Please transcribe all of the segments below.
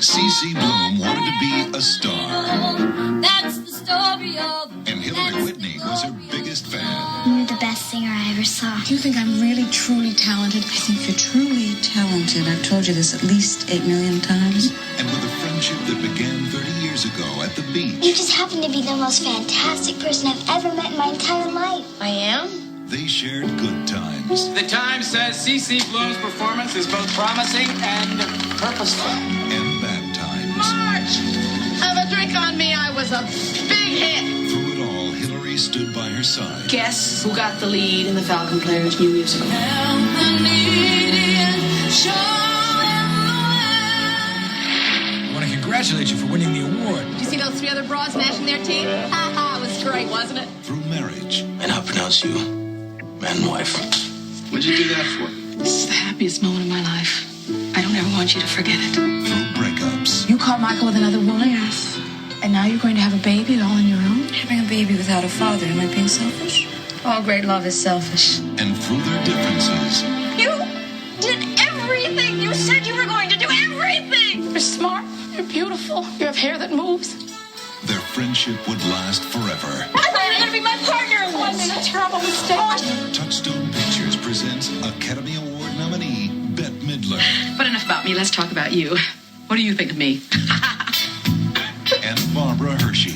C.C. Bloom wanted to be a star. That's the story of... And Hillary Whitney was her biggest fan. You're the best singer I ever saw. Do you think I'm really, truly talented? I think you're truly talented. I've told you this at least 8 million times. And with a friendship that began 30 years ago at the beach. You just happen to be the most fantastic person I've ever met in my entire life. I am? They shared good times. The Times says C.C. Bloom's performance is both promising and purposeful. And bad times. March! Have a drink on me. I was a big hit. Through it all, Hillary stood by her side. Guess who got the lead in the Falcon Players new musical? I want to congratulate you for winning the award. Did you see those 3 other broads gnashing their teeth? Ha ha, it was great, wasn't it? Through marriage. And I'll pronounce you man and wife. What'd you do that for? This is the happiest moment of my life. I don't ever want you to forget it. Through breakups. You caught Michael with another woman? Yes. And now you're going to have a baby all on your own? Having a baby without a father, am I being selfish? All great love is selfish. And through their differences. You did everything you said you were going to do. Everything! You're smart. You're beautiful. You have hair that moves. Their friendship would last forever. I thought you were going to be my partner in I this. made a terrible mistake. Touchstone Pictures presents Academy Award nominee Bette Midler But enough about me. Let's talk about you. What do you think of me? and Barbara Hershey.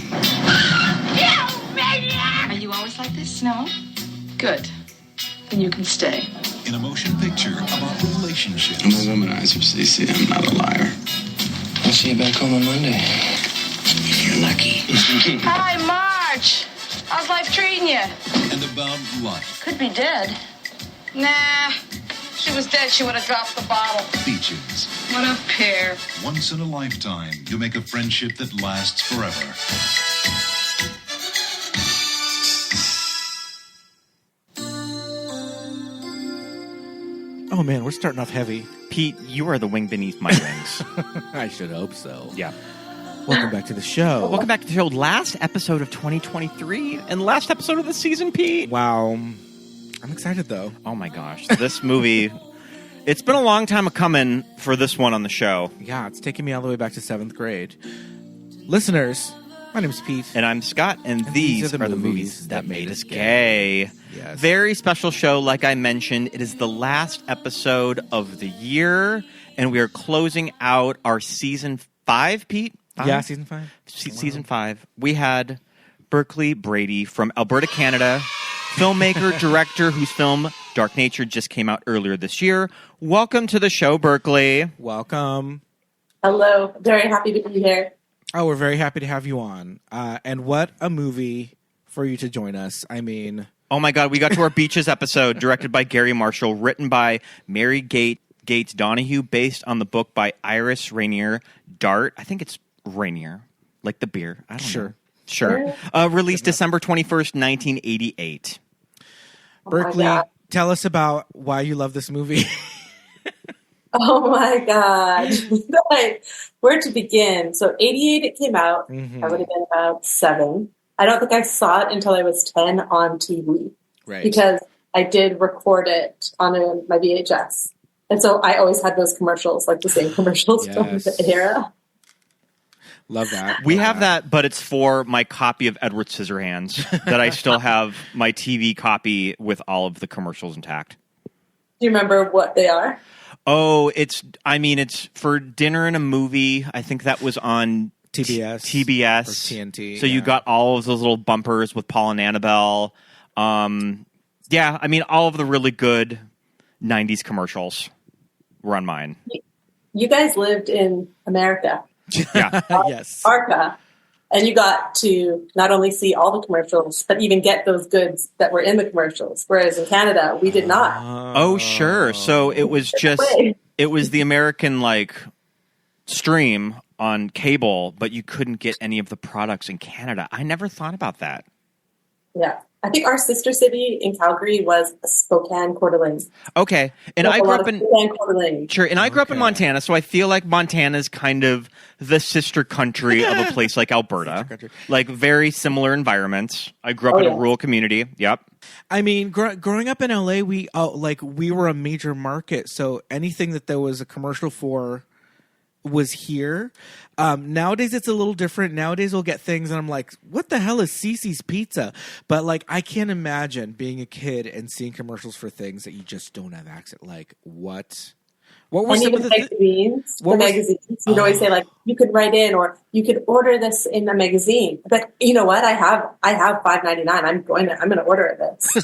You maniac! Are you always like this? No? Good. Then you can stay. In a motion picture about relationships. I'm a womanizer, Cece. I'm not a liar. I'll see you back home on Monday. If you're lucky. Hi, Marge. How's life treating you? And about life. Could be dead. Nah. If she was dead, she would have dropped the bottle. Beaches. What a pair. Once in a lifetime, you make a friendship that lasts forever. Oh man, we're starting off heavy. Pete, you are the wing beneath my wings. I should hope so. Yeah. Welcome back to the show. Welcome back to the show. Last episode of 2023 and last episode of the season, Pete. Wow. I'm excited though. Oh my gosh. This movie, it's been a long time coming for this one on the show. Yeah, it's taking me all the way back to 7th grade. Listeners, my name's Pete. And I'm Scott, and these are the movies that made us gay. Yes. Very special show, like I mentioned. It is the last episode of the year, and we are closing out our season 5, Pete? Yeah, season 5. Season 5. We had Berkley Brady from Alberta, Canada, filmmaker, director whose film Dark Nature just came out earlier this year. Welcome to the show, Berkley. Welcome. Hello. Very happy to be here. Oh, we're very happy to have you on. And what a movie for you to join us. I mean... Oh my God, we got to our Beaches episode, directed by Garry Marshall, written by Mary Gates Donahue, based on the book by Iris Rainier Dart. I think it's Rainier, like the beer. I don't know. Sure. Released December 21st, 1988. Berkley, tell us about why you love this movie. Oh my God. Like, where to begin? So 88 it came out. Mm-hmm. I would have been about 7. I don't think I saw it until I was 10 on TV. Right. Because I did record it on my VHS. And so I always had those commercials, like the same commercials from the era. Love that. We have that, but it's for my copy of Edward Scissorhands that I still have my TV copy with all of the commercials intact. Do you remember what they are? Oh, it's for Dinner and a Movie. I think that was on TBS. TBS. Or TNT. So you got all of those little bumpers with Paul and Annabelle. Yeah, I mean, all of the really good 90s commercials were on mine. You guys lived in America. Yeah. Yes. Arca. And you got to not only see all the commercials, but even get those goods that were in the commercials. Whereas in Canada, we did not. Oh, sure. So it was it was the American, stream on cable, but you couldn't get any of the products in Canada. I never thought about that. Yeah. I think our sister city in Calgary was Spokane, Coeur d'Alene. Okay. And I grew up in Spokane, Coeur d'Alene. Sure, and I grew up in Montana, so I feel like Montana's kind of the sister country of a place like Alberta. Like very similar environments. I grew up in a rural community. Yep. I mean, growing up in LA, we were a major market, so anything that there was a commercial for was here. Nowadays it's a little different. Nowadays we'll get things and I'm like, what the hell is Cece's Pizza? But like, I can't imagine being a kid and seeing commercials for things that you just don't have access. Like what were some of the magazines? Magazines. You'd always say like, you could write in or you could order this in a magazine. But you know what? I have $5.99. I'm going to order this.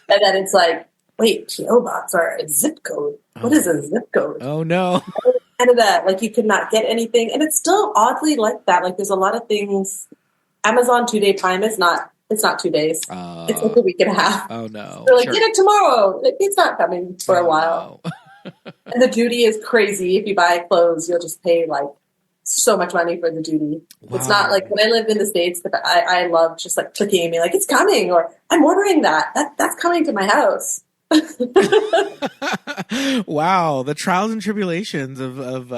And then it's like, wait, PO box or a zip code. What is a zip code? Oh no. Kind of that, like you could not get anything, and it's still oddly like that. Like there's a lot of things. Amazon 2-day Prime is not. It's not 2 days. It's like a week and a half. Oh no! They're like, get it tomorrow. It's not coming for a while. No. And the duty is crazy. If you buy clothes, you'll just pay like so much money for the duty. Wow. It's not like when I lived in the States. I love just like clicking and being like, it's coming, or I'm ordering that. That's coming to my house. Wow, the trials and tribulations of of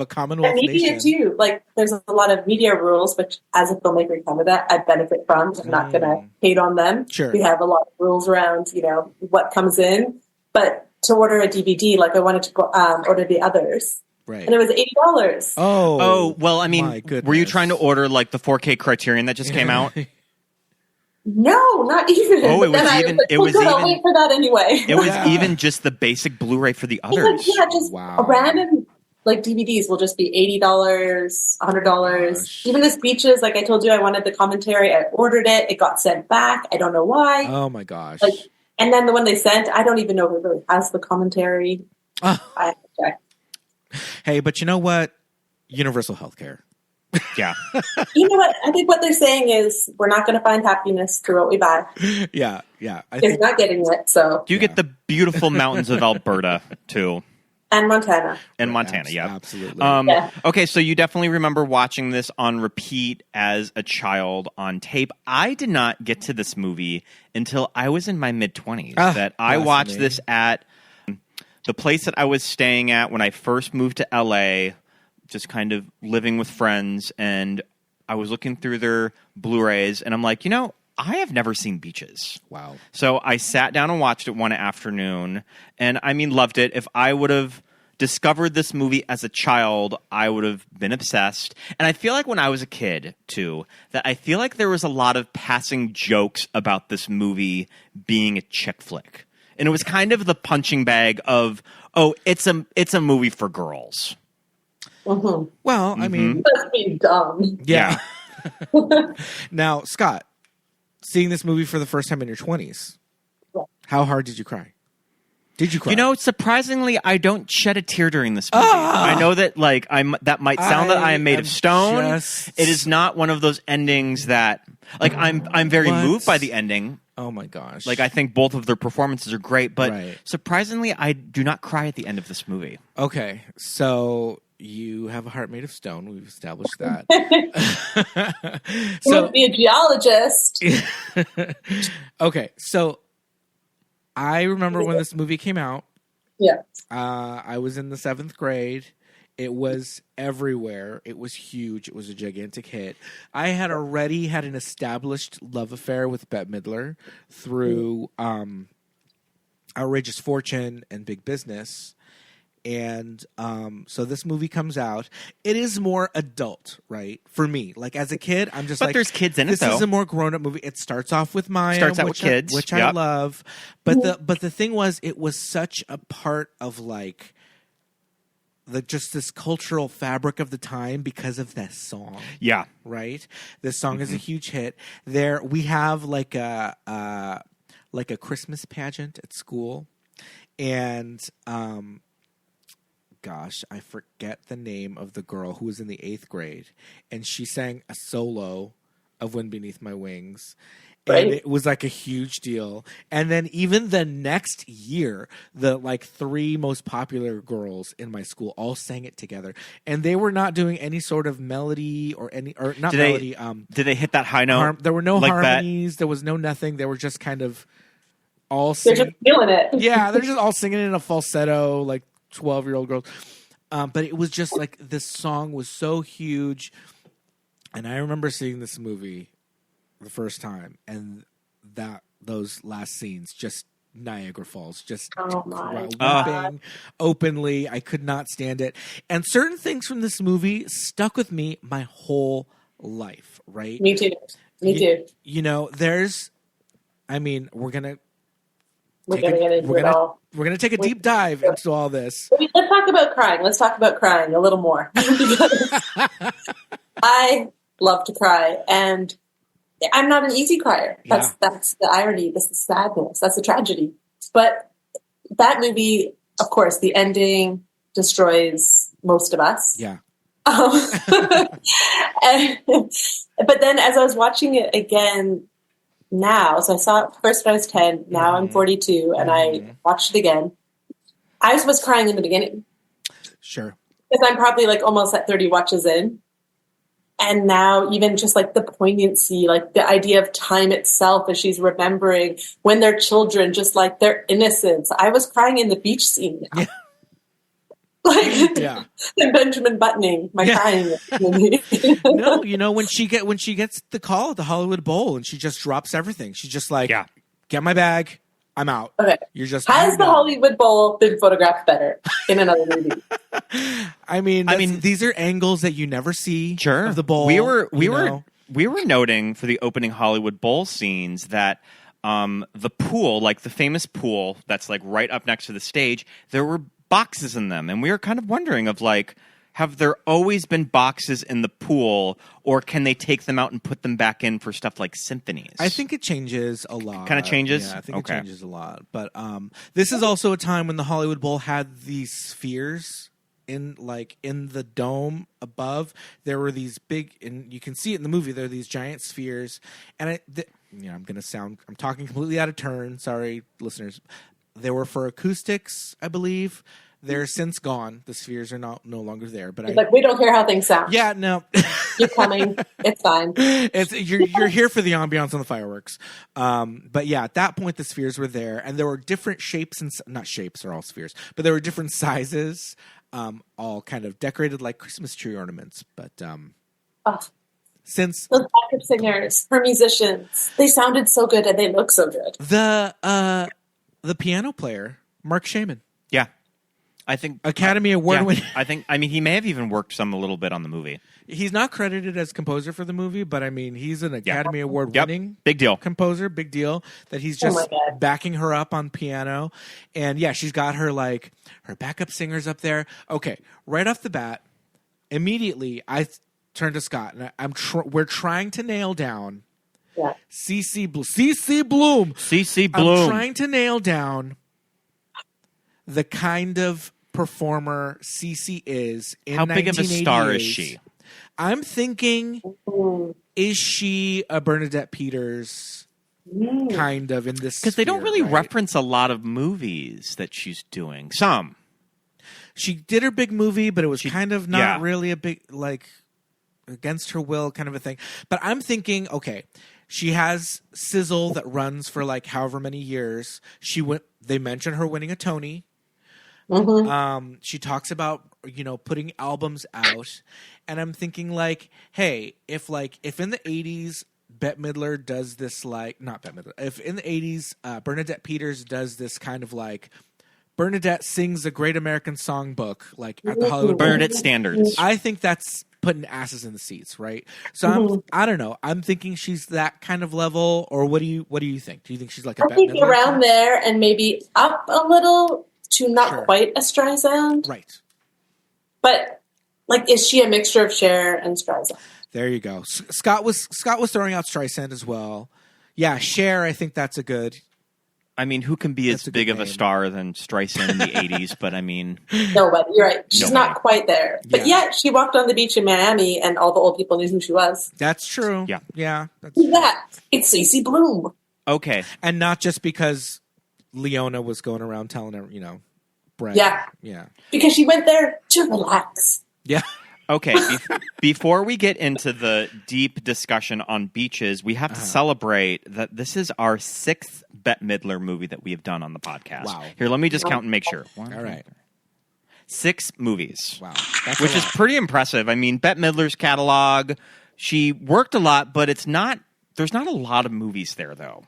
a Commonwealth and media nation. too. Like there's a lot of media rules, which as a filmmaker in Canada, I benefit from. I'm not going to hate on them. Sure. We have a lot of rules around, what comes in. But to order a DVD, like I wanted to go, order the others. Right. And it was $80. Oh, well, I mean, were you trying to order like the 4K Criterion that just came out? No, not even. Oh, it was even. It was I'll wait for that anyway. It was even just the basic Blu-ray for the others. Just a random like DVDs will just be $80, $100. Even the speeches, like I told you, I wanted the commentary. I ordered it. It got sent back. I don't know why. Oh my gosh! Like, and then the one they sent, I don't even know if it really has the commentary. I have to check. Hey, but you know what? Universal healthcare. Yeah. You know what? I think what they're saying is we're not going to find happiness through what we buy. Yeah. It's not getting it, so. You get the beautiful mountains of Alberta, too. And Montana. And Montana, yeah. Absolutely. Okay, so you definitely remember watching this on repeat as a child on tape. I did not get to this movie until I was in my mid-20s. That I watched this at the place that I was staying at when I first moved to LA, just kind of living with friends, and I was looking through their Blu-rays, and I'm like, I have never seen Beaches. Wow. So I sat down and watched it one afternoon, and I mean, loved it. If I would have discovered this movie as a child, I would have been obsessed. And I feel like when I was a kid, too, that I feel like there was a lot of passing jokes about this movie being a chick flick. And it was kind of the punching bag of, it's a movie for girls. Mm-hmm. Well, I mean, that's being dumb. Yeah. Now, Scott, seeing this movie for the first time in your 20s, how hard did you cry? Did you cry? Surprisingly, I don't shed a tear during this movie. I know that, like, that might sound that I am made of stone. It is not one of those endings that, like, I'm very moved by the ending. Oh my gosh! Like, I think both of their performances are great, but surprisingly, I do not cry at the end of this movie. Okay, so you have a heart made of stone. We've established that. You want to be a geologist. Okay, so I remember when this movie came out. Yeah. I was in the 7th grade. It was everywhere. It was huge. It was a gigantic hit. I had already had an established love affair with Bette Midler through Outrageous Fortune and Big Business. And so this movie comes out. It is more adult, right? For me. Like, as a kid, I'm just but there's kids in it, this is a more grown-up movie. It starts off with Maya. Starts out with kids. Which I love. But the thing was, it was such a part of, like, just this cultural fabric of the time because of that song. Yeah. Right? This song is a huge hit. There we have like a Christmas pageant at school. And gosh, I forget the name of the girl who was in the 8th grade, and she sang a solo of Wind Beneath My Wings. And it was like a huge deal. And then even the next year, the like 3 most popular girls in my school all sang it together. And they were not doing any sort of melody or not melody. Did they hit that high note? There were no like harmonies. There was no nothing. They were just kind of all singing. They're just feeling it. Yeah, they're just all singing in a falsetto, like 12-year-old girls. But it was just like, this song was so huge. And I remember seeing this movie the first time, and those last scenes just Niagara Falls, just Oh my weeping openly. I could not stand it. And certain things from this movie stuck with me my whole life, right? Me too. Me too. You know, we're gonna get into it all. We're gonna take a deep dive into all this. Let's talk about crying. Let's talk about crying a little more. Because I love to cry, and I'm not an easy crier. That's the irony. That's the sadness. That's the tragedy. But that movie, of course, the ending destroys most of us. Yeah. But then as I was watching it again now, so I saw it first when I was 10, now I'm 42, and I watched it again. I was crying in the beginning. Sure. Because I'm probably like almost at 30 watches in. And now even just like the poignancy, like the idea of time itself as she's remembering when they're children, just like their innocence. I was crying in the beach scene now. Yeah. And Benjamin Buttoning my crying. No, you know, when she gets the call at the Hollywood Bowl and she just drops everything. She's just like, get my bag. I'm out. Okay. You're just Has the Hollywood Bowl been photographed better in another movie? I mean, these are angles that you never see of the bowl. We were noting for the opening Hollywood Bowl scenes that the pool, like the famous pool that's like right up next to the stage, there were boxes in them, and we were kind of wondering of like, have there always been boxes in the pool, or can they take them out and put them back in for stuff like symphonies? I think it changes a lot. Kind of changes? Yeah, I think it changes a lot. But this is also a time when the Hollywood Bowl had these spheres in the dome above. There were these big, and you can see it in the movie, there are these giant spheres. And I'm talking completely out of turn. Sorry, listeners. They were for acoustics, I believe. They're since gone. The spheres are no longer there. But we don't care how things sound. Yeah, no. You're coming. It's fine. You're here for the ambiance and the fireworks. But yeah, at that point the spheres were there, and there were different shapes and not shapes are all spheres, but there were different sizes, all kind of decorated like Christmas tree ornaments. But since those backup singers, her musicians, they sounded so good and they look so good. The piano player, Mark Shaman. Yeah. I think Academy Award winning. He may have even worked a little bit on the movie. He's not credited as composer for the movie, but I mean, he's an Academy Award winning big deal composer. Big deal that he's just backing her up on piano. And yeah, she's got her backup singers up there. Okay, right off the bat, immediately I turn to Scott and we're trying to nail down CC Bloom. I'm trying to nail down the kind of performer CC is in 1988. How big of a star is she? I'm thinking, is she a Bernadette Peters kind of in this? Because they don't really reference a lot of movies that she's doing. Some. She did her big movie, but it was kind of not really a big, against her will kind of a thing. But I'm thinking, okay, she has Sizzle that runs for however many years. They mention her winning a Tony. Mm-hmm. She talks about putting albums out, and I'm thinking hey, if in the 80s Bette Midler does this not Bette Midler, if in the 80s Bernadette Peters does this kind of Bernadette sings a Great American Songbook at the Hollywood Bernadette standards, I think that's putting asses in the seats, right? So I don't know. I'm thinking she's that kind of level, or what do you think? Do you think she's a Bette Midler around there and maybe up a little? To not quite a Streisand. Right. But, is she a mixture of Cher and Streisand? There you go. Scott was throwing out Streisand as well. Yeah, Cher, I think that's a good... I mean, who can be as big of a star than Streisand in the 80s? But, I mean... Nobody. You're right. She's not quite there. But yet, she walked on the beach in Miami, and all the old people knew who she was. That's true. Yeah. Yeah. Who's that? It's CC Bloom. Okay. And not just because Leona was going around telling her, Brett. Yeah. Yeah. Because she went there to relax. Yeah. Okay. Before we get into the deep discussion on beaches, we have to celebrate that this is our 6th Bette Midler movie that we have done on the podcast. Wow. Here, let me just count and make sure. All right. 6 movies. Wow. Which is pretty impressive. I mean, Bette Midler's catalog, she worked a lot, but there's not a lot of movies there, though.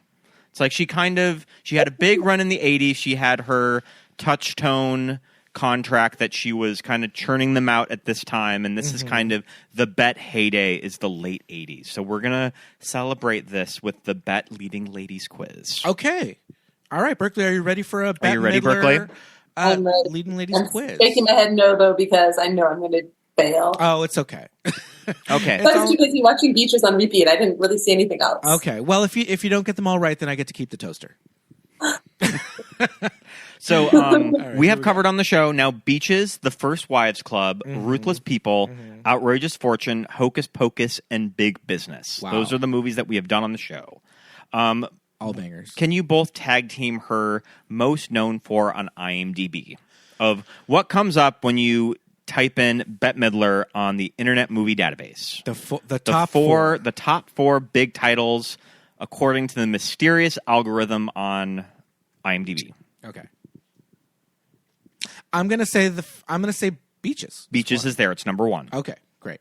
It's like she had a big run in the 80s. She had her Touchstone contract that she was kind of churning them out at this time, and this is kind of the Bette heyday is the late 80s. So we're going to celebrate this with the Bette Leading Ladies quiz. Okay. All right, Berkley, are you ready for a Bette Are you ready, Midler, Berkley? I'm ready. Leading Ladies I'm quiz? shaking my head no, though, because I know I'm going to fail. Oh, it's okay. Okay. I was too busy watching Beaches on repeat. I didn't really see anything else. Okay. Well, if you don't get them all right, then I get to keep the toaster. So right, we have covered on the show now Beaches, The First Wives Club, Ruthless People, Outrageous Fortune, Hocus Pocus, and Big Business. Wow. Those are the movies that we have done on the show. All bangers. Can you both tag team her most known for on IMDb? Of what comes up when you type in Bette Midler on the Internet Movie Database? The top four big titles according to the mysterious algorithm on IMDb. Okay. I'm gonna say Beaches. Beaches is there. It's number one. Okay, great.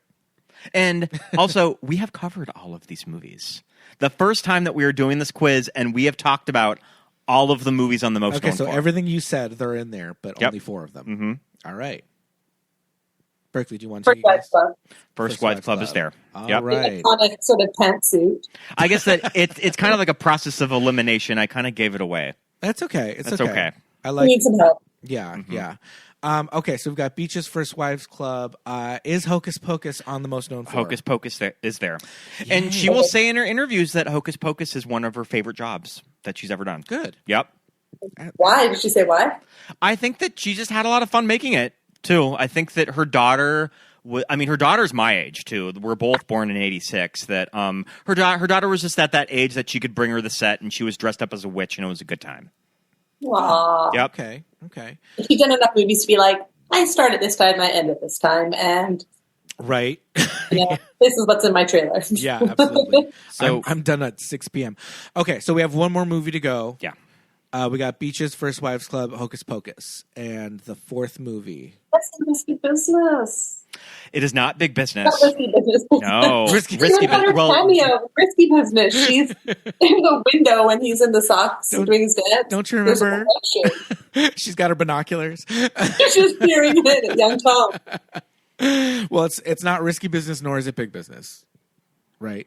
And also, we have covered all of these movies. The first time that we were doing this quiz, and we have talked about all of the movies on the most known so for. everything you said, they're in there, but only 4 of them. Mm-hmm. All right. Berkley, do you want to take First Wives Club. First Wives Club is there. All Yep. right. Iconic sort of pantsuit. I guess that it's kind of like a process of elimination. I kind of gave it away. That's okay. That's okay. I We like. need some help. Yeah, yeah. Okay, so we've got Beaches, First Wives Club. Is Hocus Pocus on the most known for? Hocus Pocus is there. And she will say in her interviews that Hocus Pocus is one of her favorite jobs that she's ever done. Good. Yep. Why? Did she say why? I think that she just had a lot of fun making it, too. I think that her daughter... her daughter's my age, too. We're both born in 86. That her daughter was just at that age that she could bring her the set, and she was dressed up as a witch, and it was a good time. Aww. Yep. Okay. You've done enough movies to be like, I start at this time, I end at this time, and Right. this is what's in my trailer. Yeah, absolutely. So I'm done at 6 p.m. Okay, so we have one more movie to go. Yeah. We got Beaches, First Wives Club, Hocus Pocus, and the fourth movie. That's a risky business. it is not Big Business. Not risky business. No. Risky Risky Her Business. Well, cameo, risky business. She's in the window when he's in the socks doing his dance. Don't you There's a remember? reflection. She's got her binoculars. She's just peering in at young Tom. Well, it's not Risky Business, nor is it Big Business, right?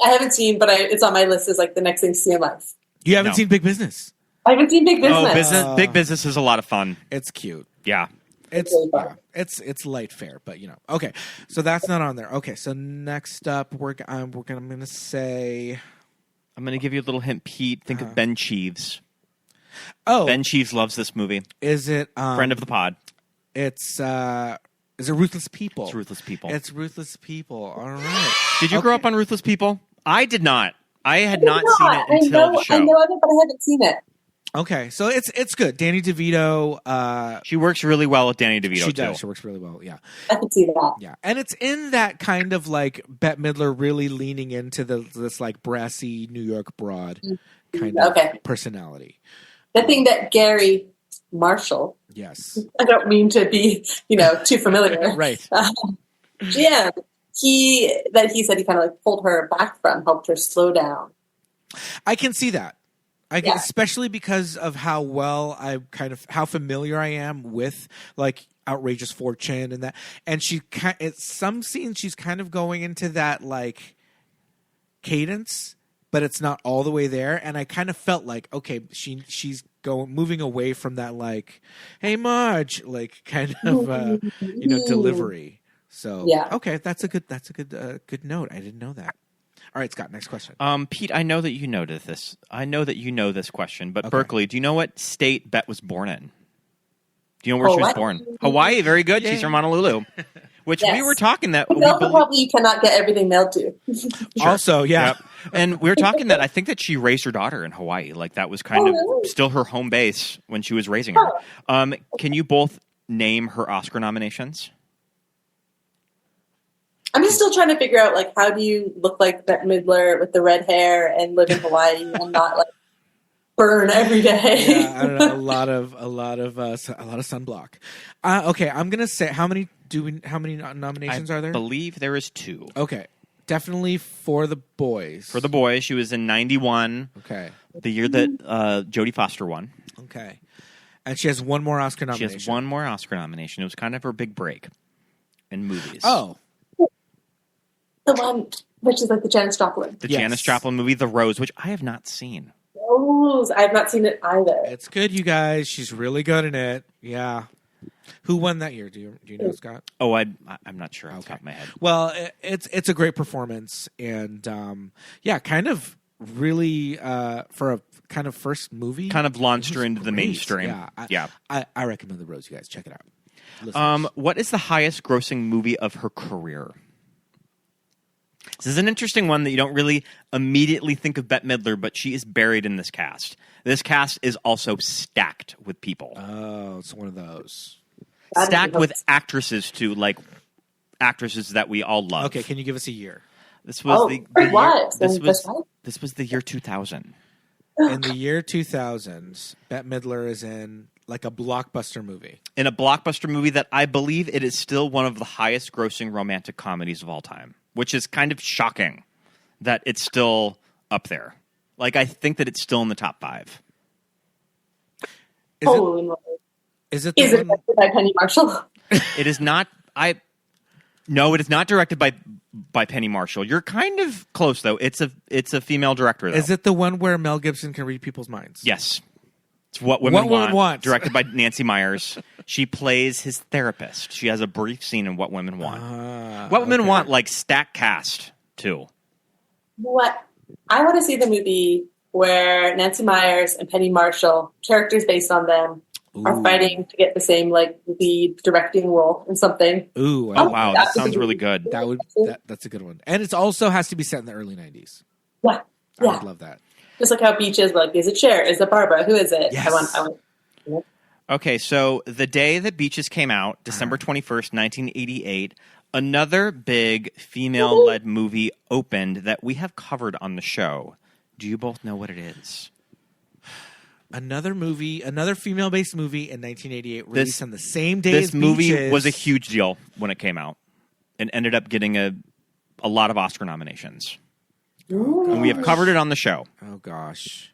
I haven't seen, but it's on my list as like the next thing to see in life. You haven't No. seen Big Business? I haven't seen Big Business. Oh, Big Business is a lot of fun. It's cute. Yeah. It's really fun. it's light fare, but you know. Okay, so that's not on there. Okay, so next up, I'm gonna say. I'm going to give you a little hint, Pete. Think of Ben Cheeves. Oh, Ben Cheeves loves this movie. is it Friend of the pod. It's is it Ruthless People? It's Ruthless People. It's Ruthless People. All right. Did you grow up on Ruthless People? I did not. I had not seen it I until know the show. of it, but I haven't seen it. Okay, so it's good. Danny DeVito. She works really well with Danny DeVito, She does. too. She works really well. Yeah. I can see that. Yeah, and it's in that kind of like Bette Midler really leaning into this like brassy New York broad kind of personality. The thing that Garry Marshall, Yes. I don't mean to be, too familiar. Right. Yeah, he said he kind of like pulled her back from, helped her slow down. I can see that. Especially because of how well how familiar I am with like Outrageous Fortune and that, and some scenes she's kind of going into that like cadence, but it's not all the way there. And I kind of felt like, okay, she's moving away from that like, hey Marge, like kind of delivery. So okay, that's a good note. I didn't know that. All right, Scott, next question. Pete, I know that you know this. I know that you know this question, but Okay. Berkeley, do you know what state Bette was born in? Do you know where she was born? Hawaii, very good. Yay. She's from Honolulu. Which we were talking that But also probably you cannot get everything mailed to. Also, yeah. Yep. And we were talking that I think that she raised her daughter in Hawaii. Like that was kind of still her home base when she was raising her. Can you both name her Oscar nominations? I'm just still trying to figure out, like, how do you look like Bette Midler with the red hair and live in Hawaii and not, like, burn every day? Yeah, I don't know, a lot of sunblock. Okay, I'm gonna say how many nominations are there? I believe there is 2. Okay, Definitely for the boys. For the boys. She was in 91. Okay. The year that Jodie Foster won. Okay. And she has one more Oscar nomination. She has one more Oscar nomination. It was kind of her big break in movies. Oh. The one which is like the Janis Joplin. The Janis Joplin movie, The Rose, which I have not seen. Rose. I have not seen it either. It's good, you guys. She's really good in it. Yeah. Who won that year? Do you know, Scott? Oh, I'm not sure off the top of my head. Well, it's a great performance, and kind of really for a kind of first movie, kind of launched her into the great. mainstream. Yeah, I recommend The Rose. You guys check it out. What is the highest grossing movie of her career? This is an interesting one that you don't really immediately think of Bette Midler, but she is buried in this cast. This cast is also stacked with people. Oh, it's one of those. Stacked with actresses, too, like actresses that we all love. Okay, can you give us a year? This was this was the year 2000. In the year 2000, Bette Midler is in like a blockbuster movie. In a blockbuster movie that I believe it is still one of the highest grossing romantic comedies of all time, which is kind of shocking that it's still up there. Like, I think that it's still in the top 5. Is it directed by Penny Marshall? It is not. No, it is not directed by Penny Marshall. You're kind of close, though. It's a female director, though. Is it the one where Mel Gibson can read people's minds? Yes. It's What Women Want. Directed by Nancy Myers. She plays his therapist. She has a brief scene in What Women Want. What Women Want, like, stack cast, too. What? I want to see the movie where Nancy Myers and Penny Marshall, characters based on them, are fighting to get the same like lead directing role in something. Ooh, wow, that sounds really good. That's a good one, and it also has to be set in the early 90s. Yeah, I would love that. Just like how Beach is, like, is it Cher? Is it Barbara? Who is it? Yes. I want. Okay, so the day that Beaches came out, December 21st, 1988, another big female-led movie opened that we have covered on the show. Do you both know what it is? Another female-based movie in 1988 released on the same day as This movie Beaches. was a huge deal when it came out and ended up getting a lot of Oscar nominations. And we have covered it on the show. Oh, gosh.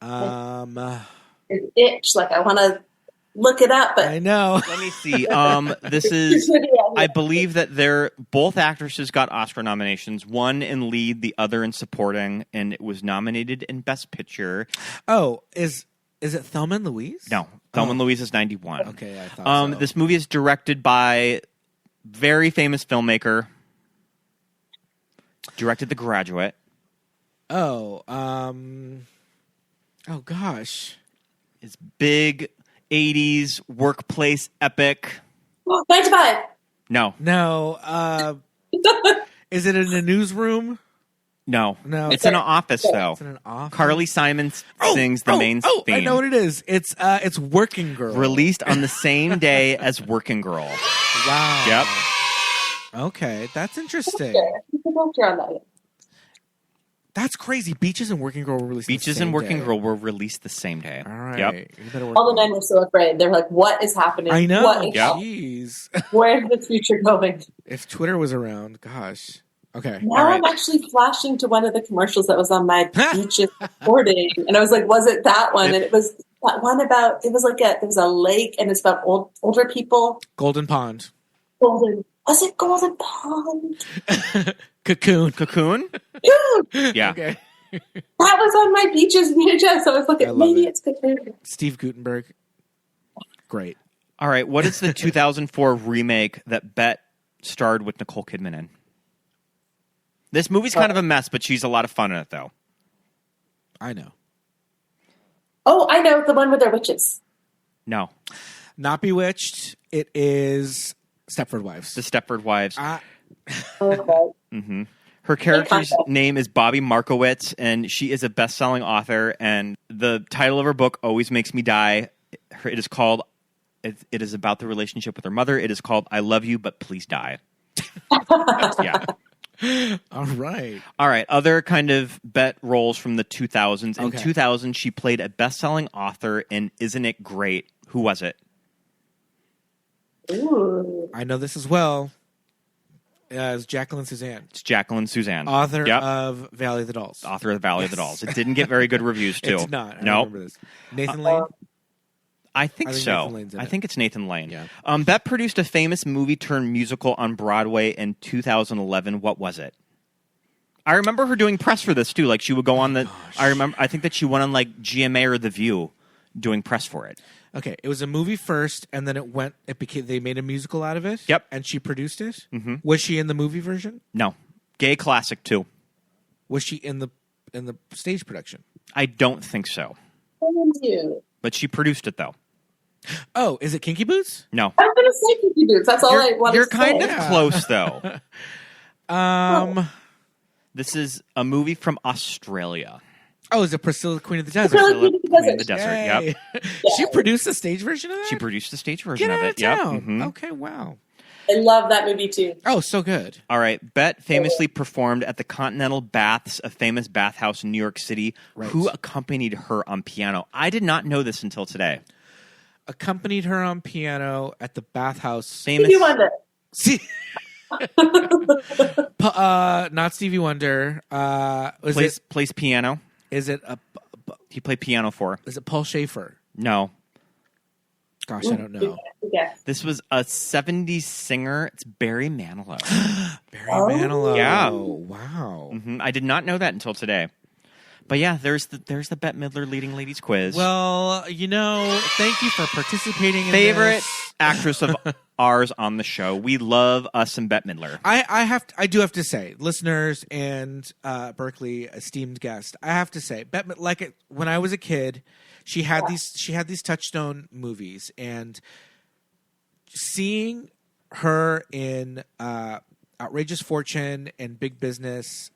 It's itch. Like, I want to look it up, but I know. Let me see. This is, I believe that both actresses got Oscar nominations, one in lead, the other in supporting, and it was nominated in Best Picture. Oh, is it Thelma and Louise? No, Thelma and Louise is 91. Okay, I thought so. This movie is directed by very famous filmmaker. Directed The Graduate. Oh gosh. It's big 80s workplace epic. 9 to 5. No. Is it in a newsroom? No. No. It's in an office, though. It's in an office. Carly Simon sings the main theme. I know what it is. It's Working Girl. Released on the same day as Working Girl. Wow. Yep. Okay, that's interesting. On that. That's crazy. Beaches and Working Girl were released. Beaches and Working Girl were released the same day. All right. Yep. You better work All the on men were so afraid. They're like, "What is happening? I know. What is Jeez. Where's the future going?" If Twitter was around, gosh. Okay. Now I'm actually flashing to one of the commercials that was on my Beaches recording, and I was like, "Was it that one?" And it was that one about. It was like there was a lake, and it's about older people. Golden Pond. Was it Golden Pond? Cocoon. Dude. Yeah. Okay. That was on my Beaches VHS. So I was looking, maybe it's Cocoon. Steve Guttenberg. Great. All right. What is the 2004 remake that Bette starred with Nicole Kidman in? This movie's kind of a mess, but she's a lot of fun in it, though. I know. Oh, I know. The one where they're witches. No. Not Bewitched. It is Stepford Wives. The Stepford Wives. Okay. Mm-hmm. Her character's name is Bobby Markowitz, and she is a best-selling author, and the title of her book always makes me die. It is called, it is about the relationship with her mother. It is called I Love You, But Please Die. Yeah. All right. All right. Other kind of Bette roles from the 2000s. In Okay. 2000, she played a best-selling author in Isn't It Great? Who was it? Ooh. I know this as well. It's Jacqueline Suzanne. It's Jacqueline Suzanne. Author of Valley of the Dolls. Author of Valley of the Dolls. It didn't get very good reviews, too. It's not. I No. remember this. Nathan Lane? I think so. Nathan Lane's in I it. think it's Nathan Lane. Yeah. Bette produced a famous movie-turned-musical on Broadway in 2011. What was it? I remember her doing press for this, too. Like, she would go on the... I think that she went on, like, GMA or The View doing press for it. Okay, it was a movie first, and then they made a musical out of it? Yep. And she produced it? Mm-hmm. Was she in the movie version? No. Gay classic, too. Was she in the stage production? I don't think so. But she produced it, though. Oh, is it Kinky Boots? No. I'm going to say Kinky Boots. That's all I want to say. You're kind of close, though. This is a movie from Australia. Oh, is it Priscilla, Queen of the Desert? Priscilla, Queen Queen of the Desert, Yay. yep. She produced the stage version of that? She produced the stage version Get of out it, of yep. town. Mhm. Okay, wow. I love that movie, too. Oh, so good. All right. Bette famously performed at the Continental Baths, a famous bathhouse in New York City. Right. Who accompanied her on piano? I did not know this until today. Accompanied her on piano at the bathhouse. Famous. Stevie Wonder. See, not Stevie Wonder. Plays piano. Is it a? He played piano for. Is it Paul Schaefer? No. Gosh, I don't know. Yeah. This was a 70s singer. It's Barry Manilow. Barry Manilow. Yeah. Wow. Mm-hmm. I did not know that until today. But yeah, there's the Bette Midler leading ladies quiz. Well, thank you for participating in Favorite this. actress of ours on the show. We love us some Bette Midler. I do have to say, listeners and Berkley esteemed guest, I have to say, Bette, when I was a kid, she had these touchstone movies, and seeing her in Outrageous Fortune and Big Business,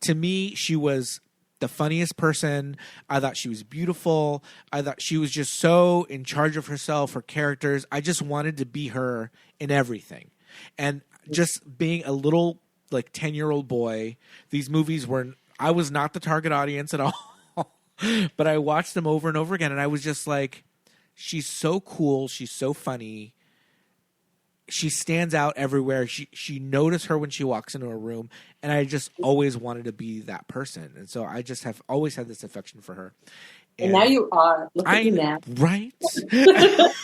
to me, she was the funniest person. I thought she was beautiful. I thought she was just so in charge of herself, her characters. I just wanted to be her in everything. And just being a little 10-year-old boy, these movies I was not the target audience at all. But I watched them over and over again, and I was just like, she's so cool. She's so funny. She stands out everywhere. She noticed her when she walks into a room, and I just always wanted to be that person. And so I just have always had this affection for her. And now you are. Look at you now. Right? That's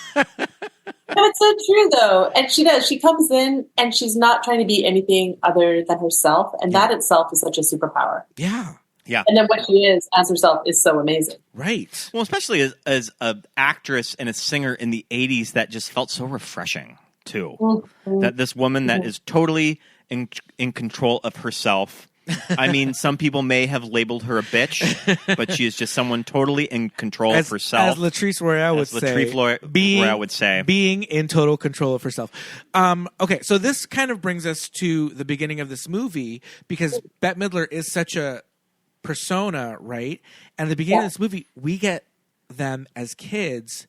so true, though. And she does. She comes in, and she's not trying to be anything other than herself, and that itself is such a superpower. Yeah. Yeah. And then what she is as herself is so amazing. Right. Well, especially as an actress and a singer in the 80s, that just felt so refreshing, too. Mm-hmm. That this woman that is totally in control of herself. I mean, some people may have labeled her a bitch, but she is just someone totally in control of herself. As Latrice Royale would say. Being in total control of herself. Okay, so this kind of brings us to the beginning of this movie, because Bette Midler is such a persona, right? And at the beginning of this movie, we get them as kids,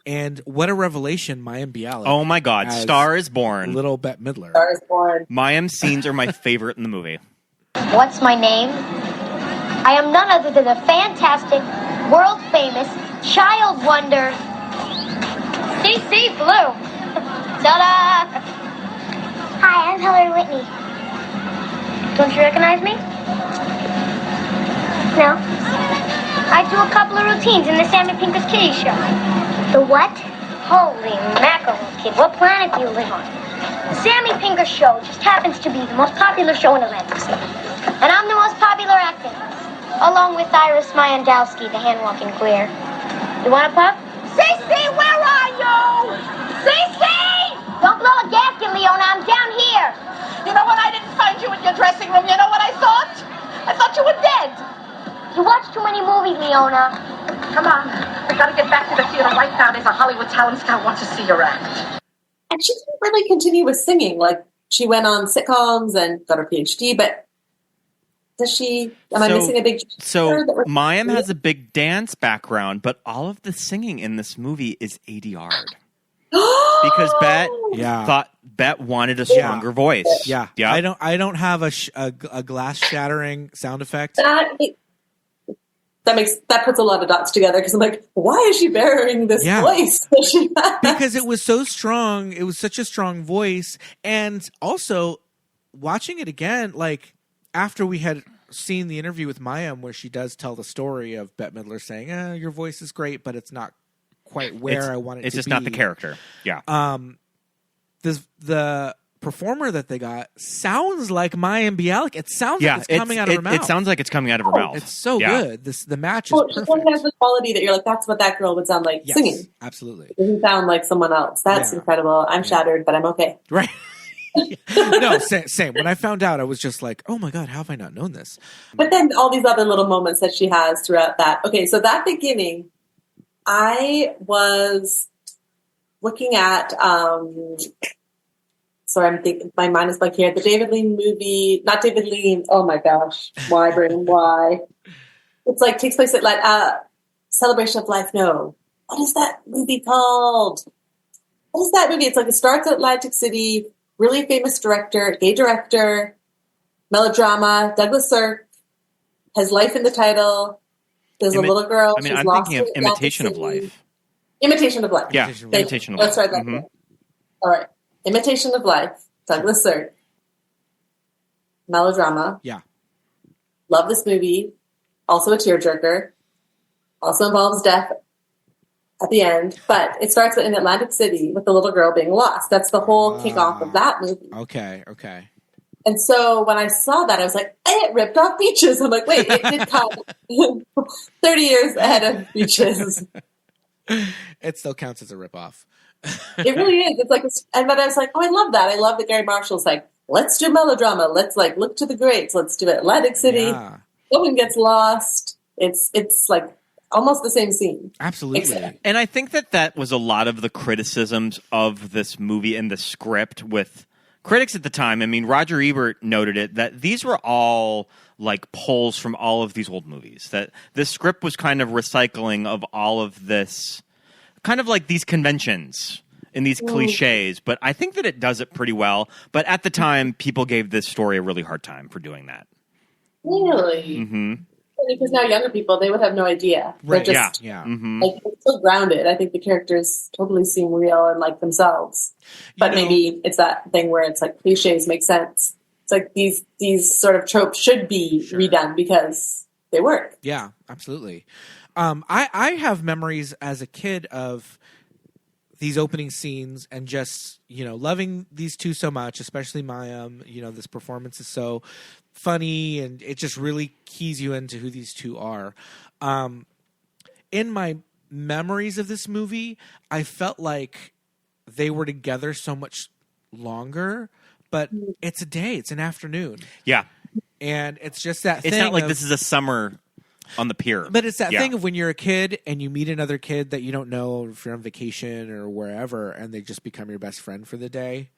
and what a revelation, Mayim Bialik. Oh my God, Star is Born. Little Bette Midler. Star is Born. Mayim's scenes are my favorite in the movie. What's my name? I am none other than the fantastic, world-famous child wonder, CC Blue. Ta-da! Hi, I'm Hillary Whitney. Don't you recognize me? No? I do a couple of routines in the Sammy Pinker's Kitty Show. The what? Holy mackerel, kid. What planet do you live on? The Sammy Pinker Show just happens to be the most popular show in Atlantic City. And I'm the most popular actor, along with Iris Myandowski, the hand-walking queer. You want a pup? Cece, where are you? Cece! Don't blow a gasket, Leona. I'm down here. You know what? I didn't find you in your dressing room. You know what I thought? I thought you were dead. You watch too many movies, Leona. Come on. We gotta get back to the theater right now. There's a Hollywood talent scout wants to see your act. And she didn't really continue with singing. She went on sitcoms and got her PhD, but does she? Am I missing a big? So Mayim has a big dance background, but all of the singing in this movie is ADR'd. Because Bette wanted a stronger voice. Yeah. I don't have a glass shattering sound effect. That puts a lot of dots together, because I'm like, why is she bearing this voice that she has? Because it was so strong. It was such a strong voice, and also watching it again, like after we had seen the interview with Mayim where she does tell the story of Bette Midler saying, your voice is great, but it's not quite where I want it to be. It's just not the character. Yeah. The performer that they got sounds like Mayim Bialik. It sounds like it's coming out of her mouth. It sounds like it's coming out of her mouth. It's so good. The match is perfect. It has the quality that you're like, that's what that girl would sound like singing. Absolutely. It doesn't sound like someone else. That's incredible. I'm shattered, but I'm okay. Right. No, same. When I found out, I was just like, oh my God, how have I not known this? But then all these other little moments that she has throughout that. Okay, so that beginning, I was looking at, sorry, I'm thinking, my mind is blank here. The David Lean movie, not David Lean, oh my gosh, why, Brandon, why? It's like, takes place at Celebration of Life, no. What is that movie called? What is that movie? It's like, it starts at Atlantic City, really famous director, gay director, melodrama, Douglas Sirk, has life in the title. There's a little girl. I mean, I'm thinking of Imitation of Life. Imitation of Life. Yeah, Imitation of Life. Let's write that down. All right. Imitation of Life, Douglas Sirk. Melodrama. Yeah. Love this movie. Also a tearjerker. Also involves death at the end. But it starts in Atlantic City with the little girl being lost. That's the whole kickoff of that movie. Okay. And so when I saw that, I was like, it ripped off Beaches. I'm like, wait, it did come 30 years ahead of Beaches. It still counts as a ripoff. It really is. It's like, but I was like, oh, I love that. I love that Garry Marshall's like, let's do melodrama. Let's like look to the greats. Let's do Atlantic City. Yeah. Someone gets lost. It's like almost the same scene. Absolutely. And I think that was a lot of the criticisms of this movie and the script with critics at the time. I mean, Roger Ebert noted it, that these were all like pulls from all of these old movies. That this script was kind of recycling of all of this, kind of like these conventions and these cliches. But I think that it does it pretty well. But at the time, people gave this story a really hard time for doing that. Really? Mm-hmm. Because now younger people, they would have no idea. Right. They're just, yeah. Mm-hmm. like, it's so grounded. I think the characters totally seem real and like themselves. But maybe it's that thing where it's like cliches make sense. It's like these sort of tropes should be redone because they work. Yeah, absolutely. I have memories as a kid of these opening scenes and just, loving these two so much, especially Mayim. This performance is so funny and it just really keys you into who these two are. In my memories of this movie, I felt like they were together so much longer, but it's a day, it's an afternoon. Yeah. And it's just that thing. It's not like this is a summer on the pier. But it's that thing of when you're a kid and you meet another kid that you don't know if you're on vacation or wherever, and they just become your best friend for the day.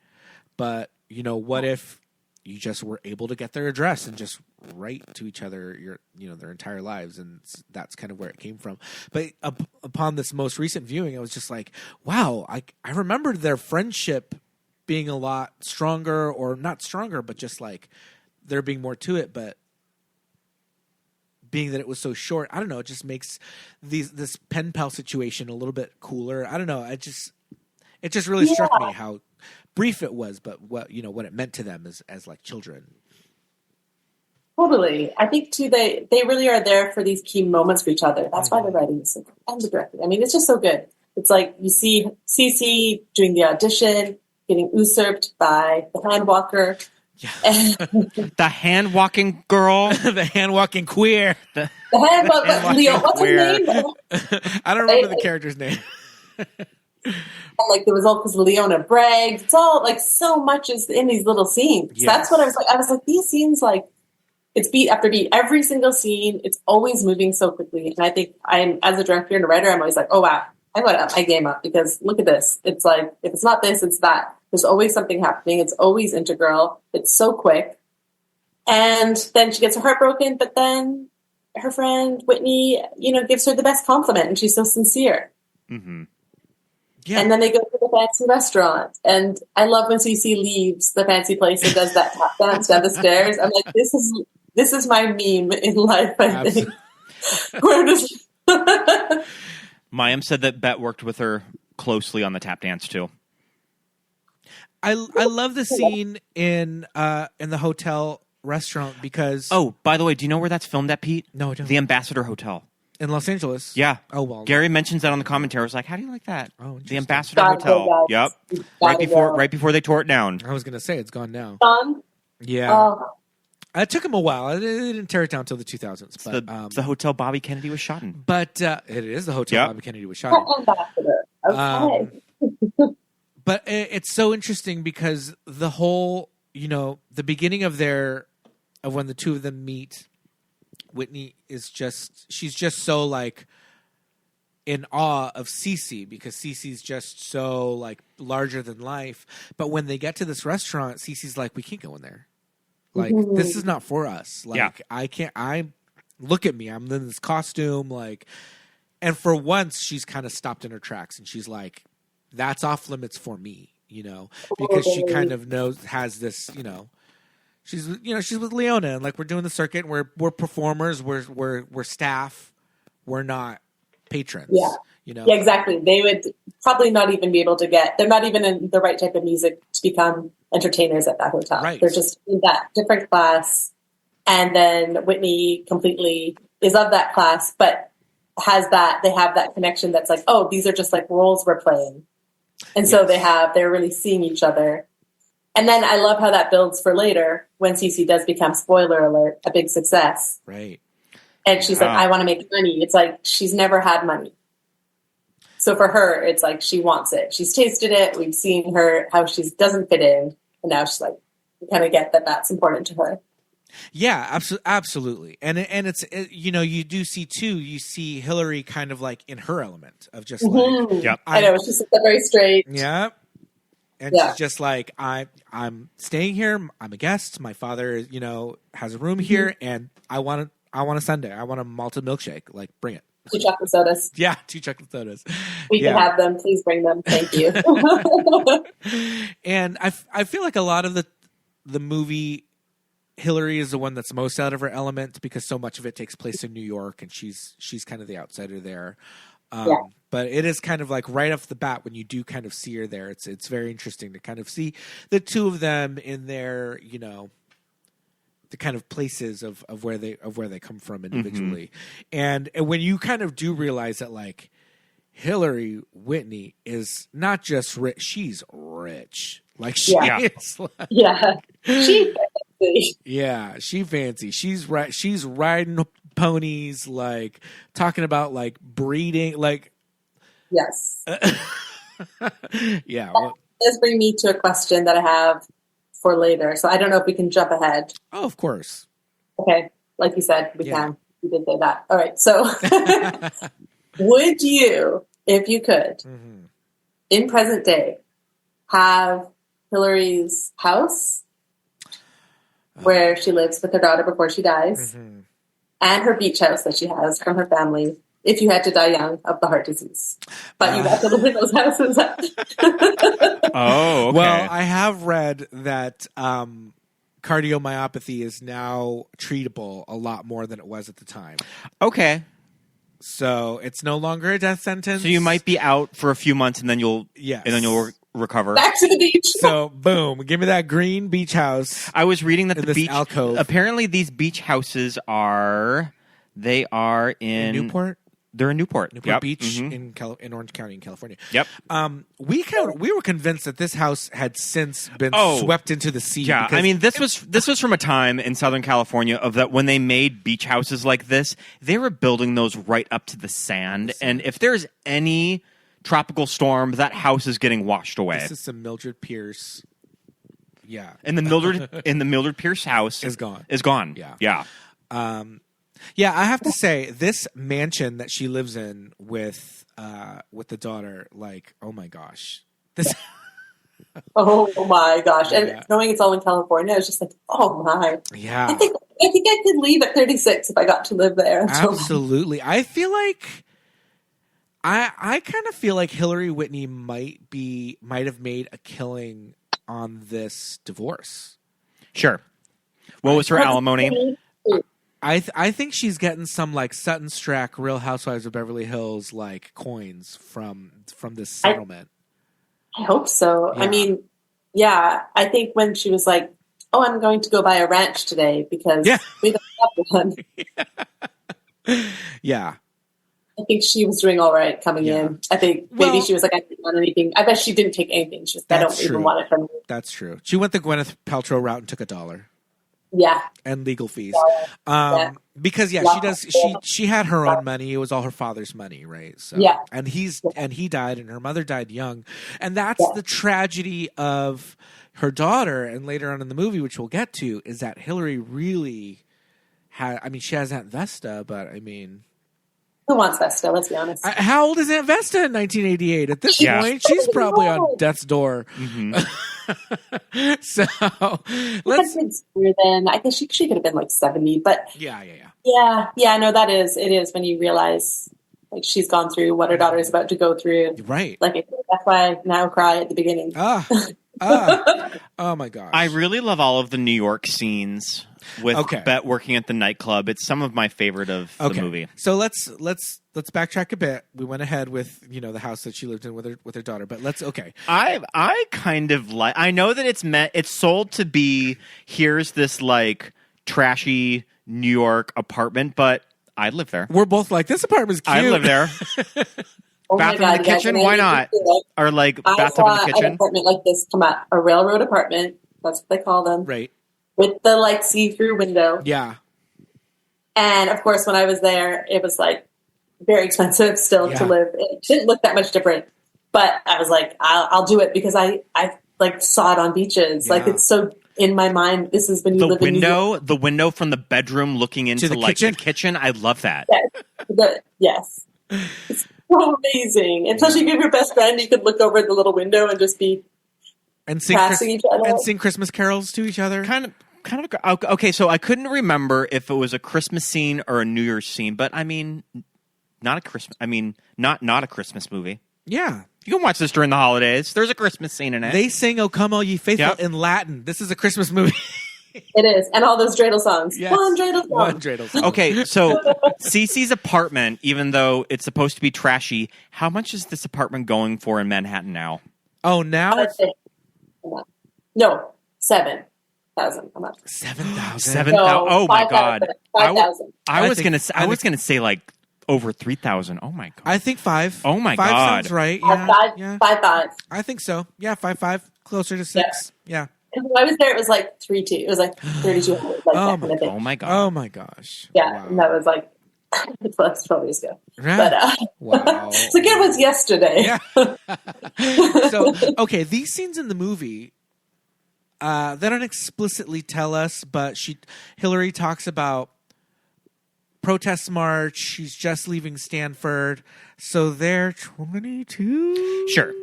But, what if you just were able to get their address and just write to each other their entire lives, and that's kind of where it came from. But upon this most recent viewing, I was just like, wow, I remembered their friendship being a lot stronger, or not stronger, but just like there being more to it. But being that it was so short, I don't know, it just makes this pen pal situation a little bit cooler. I don't know, it just really struck me how brief it was, but what it meant to them as like children. Totally. I think too they really are there for these key moments for each other. That's why they're writing this and the directing. I mean, it's just so good. It's like you see Cece doing the audition, getting usurped by the hand walker. Yeah. The hand walking girl. The hand walking queer. The hand walking Leo. What's his name? I don't remember the character's name. Like there was all because Leona bragged. It's all like so much is in these little scenes. Yes. That's what I was like. I was like, these scenes, like it's beat after beat. Every single scene, it's always moving so quickly. And I think as a director and a writer, I'm always like, oh wow, I got to up my game up because look at this. It's like if it's not this, it's that. There's always something happening. It's always integral. It's so quick. And then she gets her heart broken, but then her friend Whitney, gives her the best compliment, and she's so sincere. Mm-hmm. Yeah. And then they go to the fancy restaurant. And I love when Cece leaves the fancy place and does that tap dance down the stairs. I'm like, this is my meme in life, I think. Mayim said that Bette worked with her closely on the tap dance too. I love the scene in the hotel restaurant because Oh, by the way, do you know where that's filmed at, Pete? No, I don't. The Ambassador Hotel. In Los Angeles. Yeah. Oh well. Gary mentions that on the commentary. I was like, "How do you like that?" Oh, the Ambassador Gotta go, Hotel. guys. Yep. Gotta Right before they tore it down. I was gonna say it's gone now. Gone? Yeah. Oh, It took him a while. They didn't tear it down until the 2000s. But It's the hotel Bobby Kennedy was shot in. But it is the hotel Yep. Bobby Kennedy was shot in. Ambassador. Okay. But it's so interesting because the whole, the beginning of when the two of them meet, Whitney she's just so like in awe of Cece because Cece's just so like larger than life. But when they get to this restaurant, Cece's like, we can't go in there. Like, this is not for us. Like, yeah. Look at me. I'm in this costume. Like, and for once she's kind of stopped in her tracks and she's like, that's off limits for me, because she kind of has this, she's with Leona and like, we're doing the circuit. And we're performers. We're staff. We're not patrons. Yeah. Yeah, exactly. They would probably not even be able to they're not even in the right type of music to become entertainers at that hotel. Right. They're just in that different class. And then Whitney completely is of that class, but they have that connection that's like, oh, these are just like roles we're playing. And so they're really seeing each other. And then I love how that builds for later when Cece does become, spoiler alert, a big success. Right. And she's like, I want to make money. It's like, she's never had money. So for her, it's like she wants it. She's tasted it. We've seen how she doesn't fit in. And now she's like, we kind of get that that's important to her. Yeah, absolutely. And it's, you do see too, you see Hillary kind of like in her element of just like, yep. I know, she's very straight. Yeah. And she's just like, I'm staying here. I'm a guest. My father, has a room here and I want a sundae. I want a malted milkshake. Like, bring it. 2 chocolate sodas. Yeah, 2 chocolate sodas. We can have them. Please bring them. Thank you. And I feel like a lot of the movie, Hillary is the one that's most out of her element because so much of it takes place in New York and she's kind of the outsider there. But it is kind of like right off the bat when you do kind of see her there, it's very interesting to kind of see the two of them in their, the kind of places of where they come from individually. And when you kind of do realize that like Hillary Whitney is not just rich, she's rich. Like she is like, she fancy. Yeah, she fancy. She's riding ponies, like talking about like breeding, like yes. Yeah. That does bring me to a question that I have for later. So I don't know if we can jump ahead. Oh, of course. Okay. Like you said, we can. You did say that. All right. So would you, if you could, in present day, have Hillary's house where she lives with her daughter before she dies and her beach house that she has from her family if you had to die young of the heart disease? But you got to live in those houses. Oh, okay. Well, I have read that cardiomyopathy is now treatable a lot more than it was at the time. Okay. So it's no longer a death sentence. So you might be out for a few months and then you'll recover. Back to the beach. So boom, give me that green beach house. I was reading that the beach alcove. Apparently these beach houses are in Newport. They're in Newport Beach in Orange County in California. Yep. We were convinced that this house had since been swept into the sea. Yeah, I mean this was from a time in Southern California of that when they made beach houses like this, they were building those right up to the sand, and if there's any tropical storm, that house is getting washed away. This is some Mildred Pierce. Yeah, and the Mildred Pierce house is gone. Yeah. Yeah, I have to say, this mansion that she lives in with the daughter, like, oh my gosh. Oh my gosh. And knowing it's all in California, I was just like, oh my. Yeah. I think I could leave at 36 if I got to live there. Absolutely. I feel like I kind of feel like Hillary Whitney might have made a killing on this divorce. Sure. What was her alimony? I think she's getting some like Sutton Strack, Real Housewives of Beverly Hills like coins from this settlement. I hope so. Yeah. I mean, Yeah, I think when she was like, "Oh, I'm going to go buy a ranch today because we don't have one." Yeah. I think she was doing all right coming in. I think maybe she was like, "I didn't want anything." I bet she didn't take anything. She was like, "I don't even want it from you." That's true. She went the Gwyneth Paltrow route and took $1. Yeah. And legal fees. Yeah. Because she had her own money. It was all her father's money, right? So and he died and her mother died young. And that's the tragedy of her daughter, and later on in the movie, which we'll get to, is that Hillary really she has Aunt Vesta, but who wants Vesta? Let's be honest. How old is Aunt Vesta in 1988? At this point, she's probably on death's door. Mm-hmm. So let's. Then I think she could have been like 70, but yeah. No, it is when you realize like she's gone through what her daughter is about to go through. Right. Like that's why I now cry at the beginning. Oh my gosh! I really love all of the New York scenes with Bette working at the nightclub. It's some of my favorite of the movie. So let's backtrack a bit. We went ahead with the house that she lived in with her daughter, but I kind of like. I know that it's sold to be here's this like trashy New York apartment, but I live there. We're both like, this apartment's cute. I live there. Bathroom in the kitchen? Why not? Or like bathtub in the kitchen? An apartment like this come out, a railroad apartment. That's what they call them. Right. With the like see-through window. Yeah. And of course, when I was there, it was like very expensive still to live. It didn't look that much different, but I was like, I'll do it because I like saw it on beaches. Yeah. Like it's so in my mind. This is when you live in New York. The window from the bedroom looking into the kitchen. I love that. Yes. It's so amazing. Especially if you have your best friend, you could look over at the little window and just be passing each other. And sing Christmas carols to each other. Kind of. Okay, so I couldn't remember if it was a Christmas scene or a New Year's scene, but not a Christmas. Not a Christmas movie. Yeah. You can watch this during the holidays. There's a Christmas scene in it. They sing "O Come All Ye Faithful" in Latin. This is a Christmas movie. It is. And all those dreidel songs. Yes. One dreidel song. Okay, so Cece's apartment, even though it's supposed to be trashy, how much is this apartment going for in Manhattan now? Oh, now? No, 7,000 a month. 7,000? 7,000? Oh, my God. 5,000. I was going to say like over 3,000. Oh, my God. I think 5. Oh, my 5 God. sounds right. Yeah. 5,500. I think so. Yeah, 5,500. Closer to 6. Yeah. When I was there, it was like 3,200. It was like 3,200. Like oh my god! Oh my gosh! Yeah, wow. And that was like that's 12 years ago. Right. But wow! So it was yesterday. Yeah. So okay, these scenes in the movie, they don't explicitly tell us, but Hillary talks about protest march. She's just leaving Stanford, so they're 22. Sure.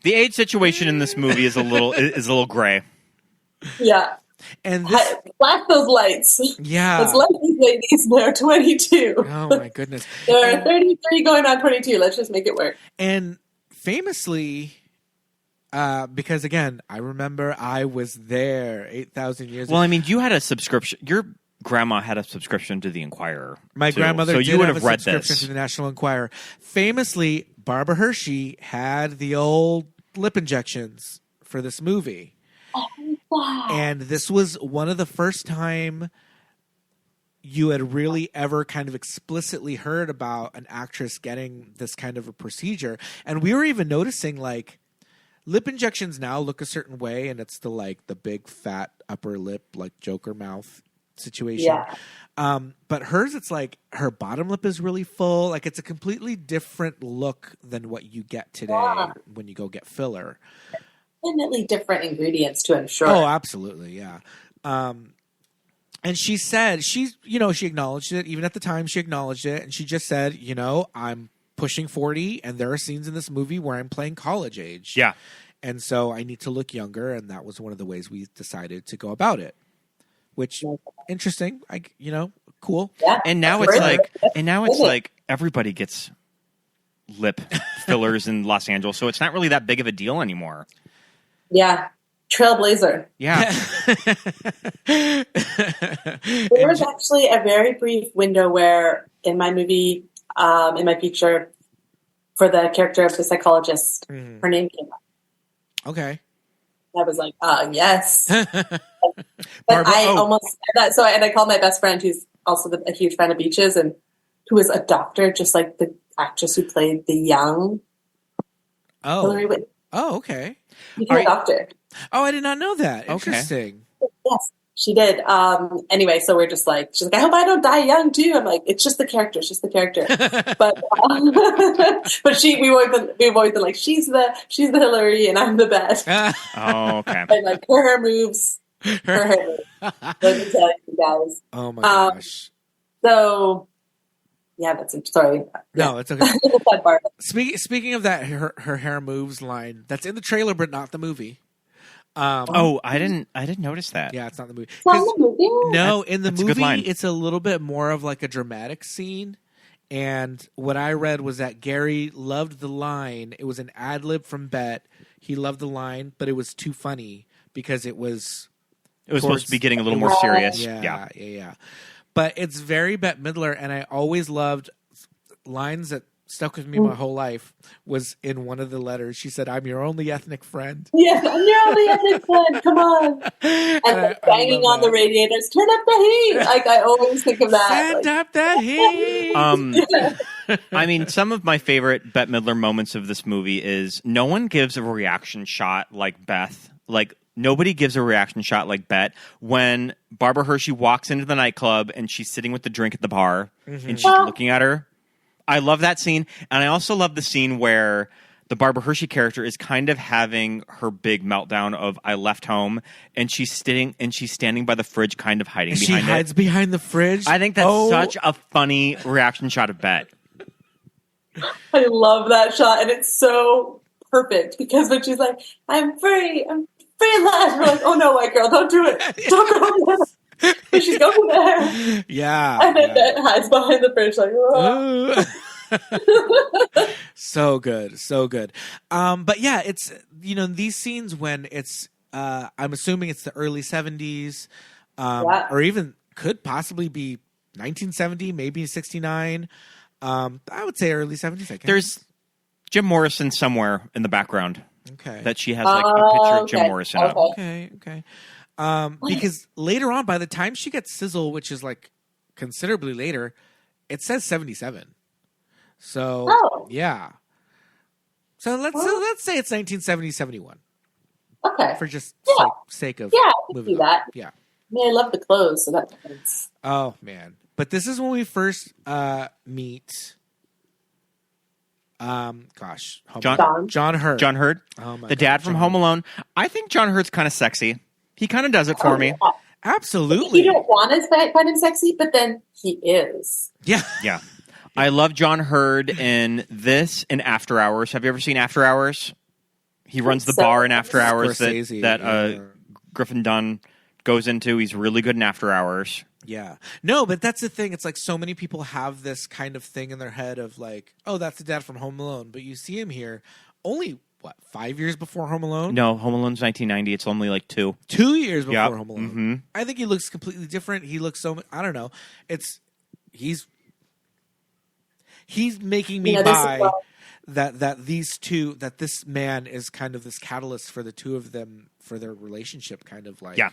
The age situation in this movie is a little gray. Yeah. And flash those lights. Yeah. Let's let these ladies, they're 22. Oh my goodness. They're 33 going on 22. Let's just make it work. And famously, because again, I remember I was there 8,000 years ago. Well, you had a subscription. Your grandma had a subscription to the Enquirer. My grandmother did you would have a read subscription this. to the National Enquirer. Famously, Barbara Hershey had the old lip injections for this movie. Oh, wow. And this was one of the first time you had really ever kind of explicitly heard about an actress getting this kind of a procedure. And we were even noticing like lip injections now look a certain way, and it's the big fat upper lip, like Joker mouth situation. Yeah. But hers, it's like her bottom lip is really full. Like it's a completely different look than what you get today when you go get filler. Definitely different ingredients too, I'm sure. Oh, absolutely. Yeah. And she said, she acknowledged it. Even at the time, she acknowledged it. And she just said, I'm pushing 40 and there are scenes in this movie where I'm playing college age. Yeah. And so I need to look younger. And that was one of the ways we decided to go about it. Which interesting, cool. Yeah, and now it's like everybody gets lip fillers in Los Angeles, so it's not really that big of a deal anymore. Yeah, trailblazer. Yeah. There was actually a very brief window where in my movie, in my feature, for the character of the psychologist, her name came up. Okay. I was like, yes. But Barbara, I almost said that. So, and I called my best friend, who's also a huge fan of beaches, and who was a doctor, just like the actress who played the young Hillary Whitney. Oh, okay. Became a doctor. Oh, I did not know that. Interesting. Yes, she did. Anyway, so we're just like, she's like, I hope I don't die young too. I'm like, it's just the character. It's just the character. But we've always been like, she's the Hillary and I'm the Bette. Oh, okay. And like her hair moves. Her hair moves. Let me tell you guys. Oh my gosh. So yeah, sorry. No, yeah. it's okay. That part. Speaking of that, her hair moves line. That's in the trailer, but not the movie. I didn't notice that. Yeah, it's not the movie. It's not the movie? No, in the That's a good line. movie, it's a little bit more of like a dramatic scene. And what I read was that Garry loved the line. It was an ad lib from Bette. He loved the line, but it was too funny because it was supposed to be getting a little more serious. Yeah. But it's very Bette Midler, and I always loved lines that stuck with me my whole life. Was in one of the letters. She said, "I'm your only ethnic friend." Yeah, I'm your only ethnic friend. Come on. And like banging on the radiators. Turn up the heat. Like I always think of that. Send up the heat. I mean, some of my favorite Bette Midler moments of this movie is no one gives a reaction shot like Beth. Like, nobody gives a reaction shot like Bette when Barbara Hershey walks into the nightclub and she's sitting with the drink at the bar and she's looking at her. I love that scene. And I also love the scene where the Barbara Hershey character is kind of having her big meltdown of I left home and she's standing by the fridge kind of hiding behind it. She hides behind the fridge? I think that's such a funny reaction shot of Bette. I love that shot, and it's so perfect because when she's like, I'm free at last, we're like, oh no, white girl, don't do it. Don't go there. And she's going there. Yeah. And then Bette hides behind the fridge like, oh. So good. But yeah, it's, these scenes when it's, I'm assuming it's the early 70s, or even could possibly be 1970, maybe 69. I would say early 70s. I guess. There's Jim Morrison somewhere in the background. Okay. That she has like a picture of Jim Morrison up. Okay. Because later on, by the time she gets Sizzle, which is like considerably later, it says 77. So yeah. So let's say it's 1970, 71. Okay. For just sake of I can see that. Yeah. I mean, I love the clothes, so that happens. Oh man. But this is when we first meet John Hurd. John Hurd. Oh my the dad from Home Alone. I think John Hurd's kind of sexy. He kind of does it for me. Yeah. Absolutely. You don't want to find him sexy, but then he is. Yeah. Yeah. I love John Hurd in this and After Hours. Have you ever seen After Hours? He runs the bar in After Hours that Griffin Dunn goes into. He's really good in After Hours. Yeah. No, but that's the thing. It's like so many people have this kind of thing in their head of like, oh, that's the dad from Home Alone. But you see him here only, 5 years before Home Alone? No, Home Alone's 1990. It's only like 2. 2 years before Home Alone. Mm-hmm. I think he looks completely different. He looks I don't know. He's making me buy that these two, that this man is kind of this catalyst for the two of them, for their relationship kind of like. Yeah.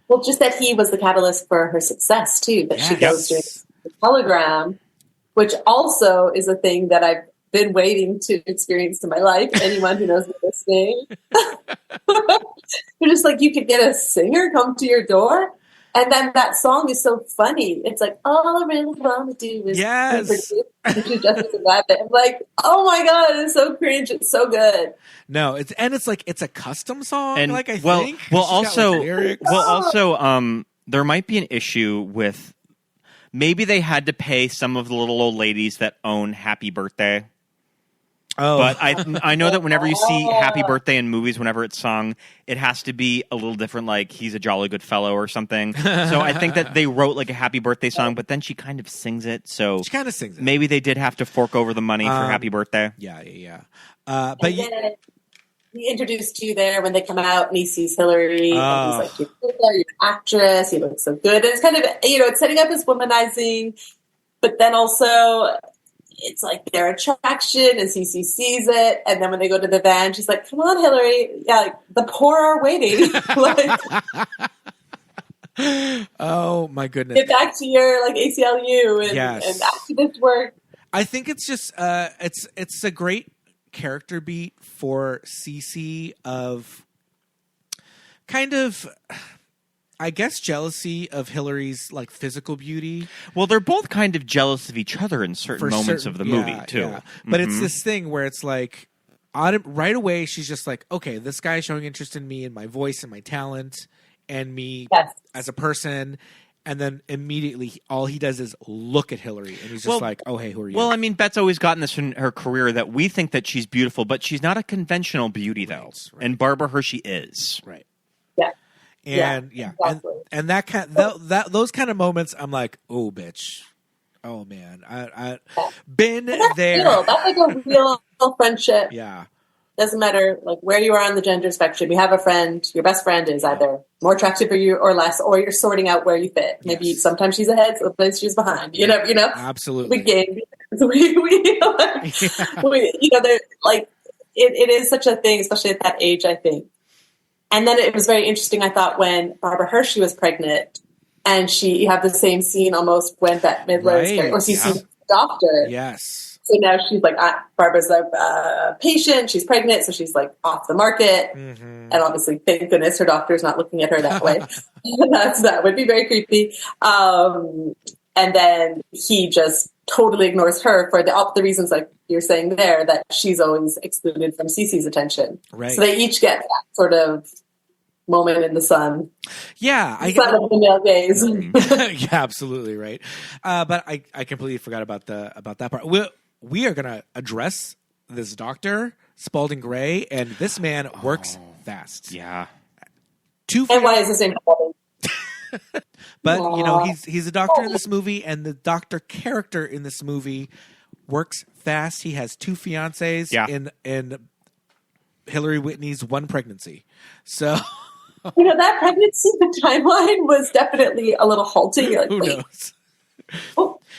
Well, just that he was the catalyst for her success, too, that she goes through the telegram, which also is a thing that I've been waiting to experience in my life. Anyone who knows me listening. You're just like, you could get a singer come to your door, and then that song is so funny. It's like, all I really want to do is I'm like, oh my God, it's so cringe. It's so good. No, it's a custom song. And I think. Also, there might be an issue with maybe they had to pay some of the little old ladies that own Happy Birthday. Oh, but I know that whenever you see Happy Birthday in movies, whenever it's sung, it has to be a little different, like he's a jolly good fellow or something. So I think that they wrote like a Happy Birthday song, but then she kind of sings it. So she kind of sings it. Maybe they did have to fork over the money for Happy Birthday. Yeah. But he introduced you there when they come out, and he sees Hillary, and he's like, you're an actress, you look so good. And it's kind of, it's setting up as womanizing, but then also it's like their attraction, and Cece sees it, and then when they go to the van, she's like, "Come on, Hillary, yeah, the poor are waiting." Like, oh my goodness! Get back to your like ACLU and after this work. I think it's just it's a great character beat for Cece of kind of, I guess, jealousy of Hillary's like physical beauty. Well, they're both kind of jealous of each other in certain moments of the movie too. Yeah. But it's this thing where it's like right away she's just like, okay, this guy is showing interest in me and my voice and my talent and me as a person. And then immediately all he does is look at Hillary and he's just like, oh, hey, who are you? Well, I mean, Bette's always gotten this in her career that we think that she's beautiful, but she's not a conventional beauty though. Right. And Barbara Hershey is. Right. Yeah. And exactly. and that kind those kind of moments, I'm like, oh, bitch, oh man, I been there. That's like a real friendship. Yeah, doesn't matter like where you are on the gender spectrum. You have a friend. Your best friend is either more attractive for you or less, or you're sorting out where you fit. Maybe sometimes she's ahead, sometimes she's behind. You know, absolutely. We game. We they're like it is such a thing, especially at that age, I think. And then it was very interesting, I thought, when Barbara Hershey was pregnant, and you have the same scene almost when Bette Midler is pregnant, or she's the doctor. Yes. So now she's like, Barbara's a patient, she's pregnant, so she's like off the market. Mm-hmm. And obviously, thank goodness her doctor's not looking at her that way. That would be very creepy. And then he just totally ignores her for the reasons like you're saying there, that she's always excluded from Cece's attention. Right. So they each get that sort of moment in the sun. Yeah. Sun of the male gaze. Yeah, absolutely right. But I completely forgot about that part. We are going to address this doctor, Spalding Gray, and this man works fast. Yeah. And why is his name Spalding? But he's a doctor in this movie, and the doctor character in this movie works fast. He has 2 fiancées in Hillary Whitney's one pregnancy. So that pregnancy, the timeline was definitely a little halting. Like, who knows?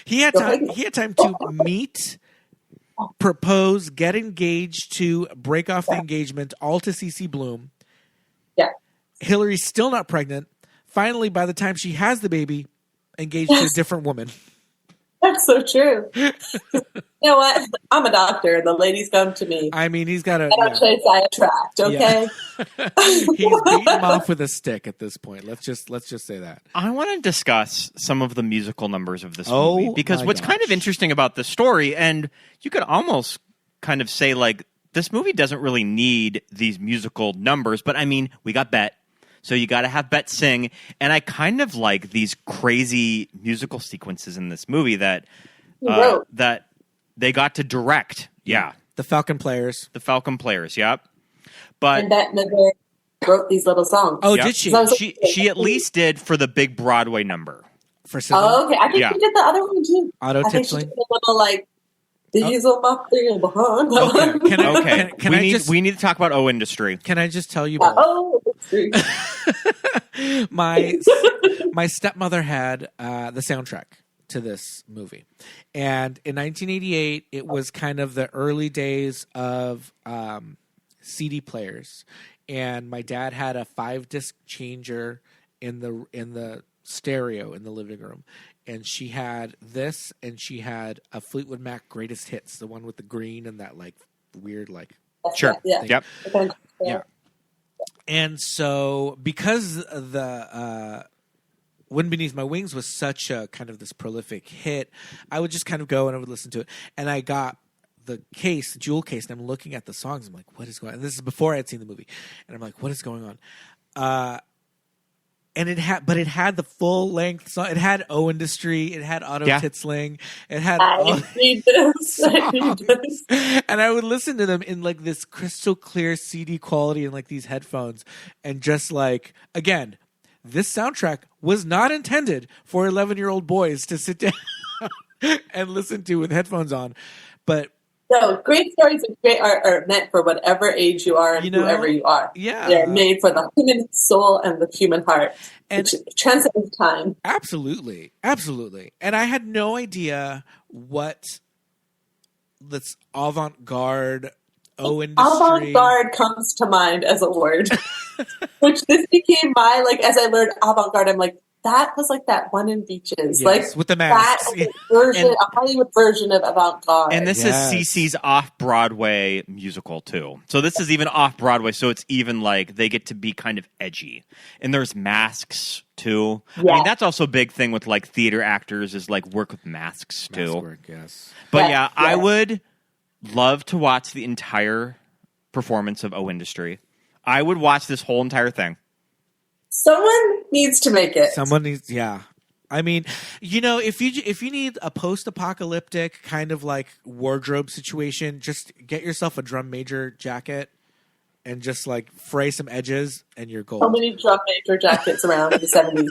He had time to meet, propose, get engaged, to break off the engagement, all to Cece Bloom. Yeah. Hillary's still not pregnant. Finally, by the time she has the baby, engaged to a different woman. That's so true. You know what? I'm a doctor. The ladies come to me. I mean, he's got a... I don't chase, I attract, okay? Yeah. He's beating him off with a stick at this point. Let's just say that. I want to discuss some of the musical numbers of this movie. Because what's kind of interesting about the story, and you could almost kind of say, like, this movie doesn't really need these musical numbers, but I mean, we got Bette. So you got to have Bette sing, and I kind of like these crazy musical sequences in this movie that they got to direct. Yeah, the Falcon Players. Yep. But and Bette Midler wrote these little songs. Oh, yep. Did she? So she at least did for the big Broadway number. For Sizzle? Oh, okay. I think she did the other one too. Auto I think she did a little like. These are my thing behind. Okay. We need to talk about O Industry. Can I just tell you? Industry. My stepmother had the soundtrack to this movie, and in 1988, it was kind of the early days of CD players, and my dad had a 5-disc changer in the stereo in the living room. And she had this, and she had a Fleetwood Mac Greatest Hits, the one with the green and that like weird like. Sure. Yeah. Yep. Yeah. And so, because the Wind Beneath My Wings was such a kind of this prolific hit, I would just kind of go and I would listen to it. And I got the jewel case, and I'm looking at the songs. I'm like, what is going on? And this is before I had seen the movie. And I'm like, what is going on? And it had the full length song. It had O Industry. It had Auto Titsling. It had all these songs. And I would listen to them in like this crystal clear CD quality and like these headphones. And just like, again, this soundtrack was not intended for 11-year-old boys to sit down and listen to with headphones on. But no, great stories and great art are meant for whatever age you are and whoever you are. Yeah. They're made for the human soul and the human heart, which transcends time. Absolutely. Absolutely. And I had no idea what that's avant-garde industry. Avant-garde comes to mind as a word, which this became my, like, as I learned avant-garde, I'm like, that was like that one in Beaches. Yes, like with the masks. That version, a Hollywood version of avant-garde. And this is CeCe's off-Broadway musical, too. So this is even off-Broadway, so it's even like they get to be kind of edgy. And there's masks, too. Yeah. I mean, that's also a big thing with, like, theater actors is, like, work with masks, too. Mask work, yes. But, yeah, I would love to watch the entire performance of O Industry. I would watch this whole entire thing. Someone needs to make it. Someone needs, yeah. I mean, you know, if you need a post-apocalyptic kind of like wardrobe situation, just get yourself a drum major jacket and just like fray some edges, and you're gold. So many drum major jackets around in the 70s.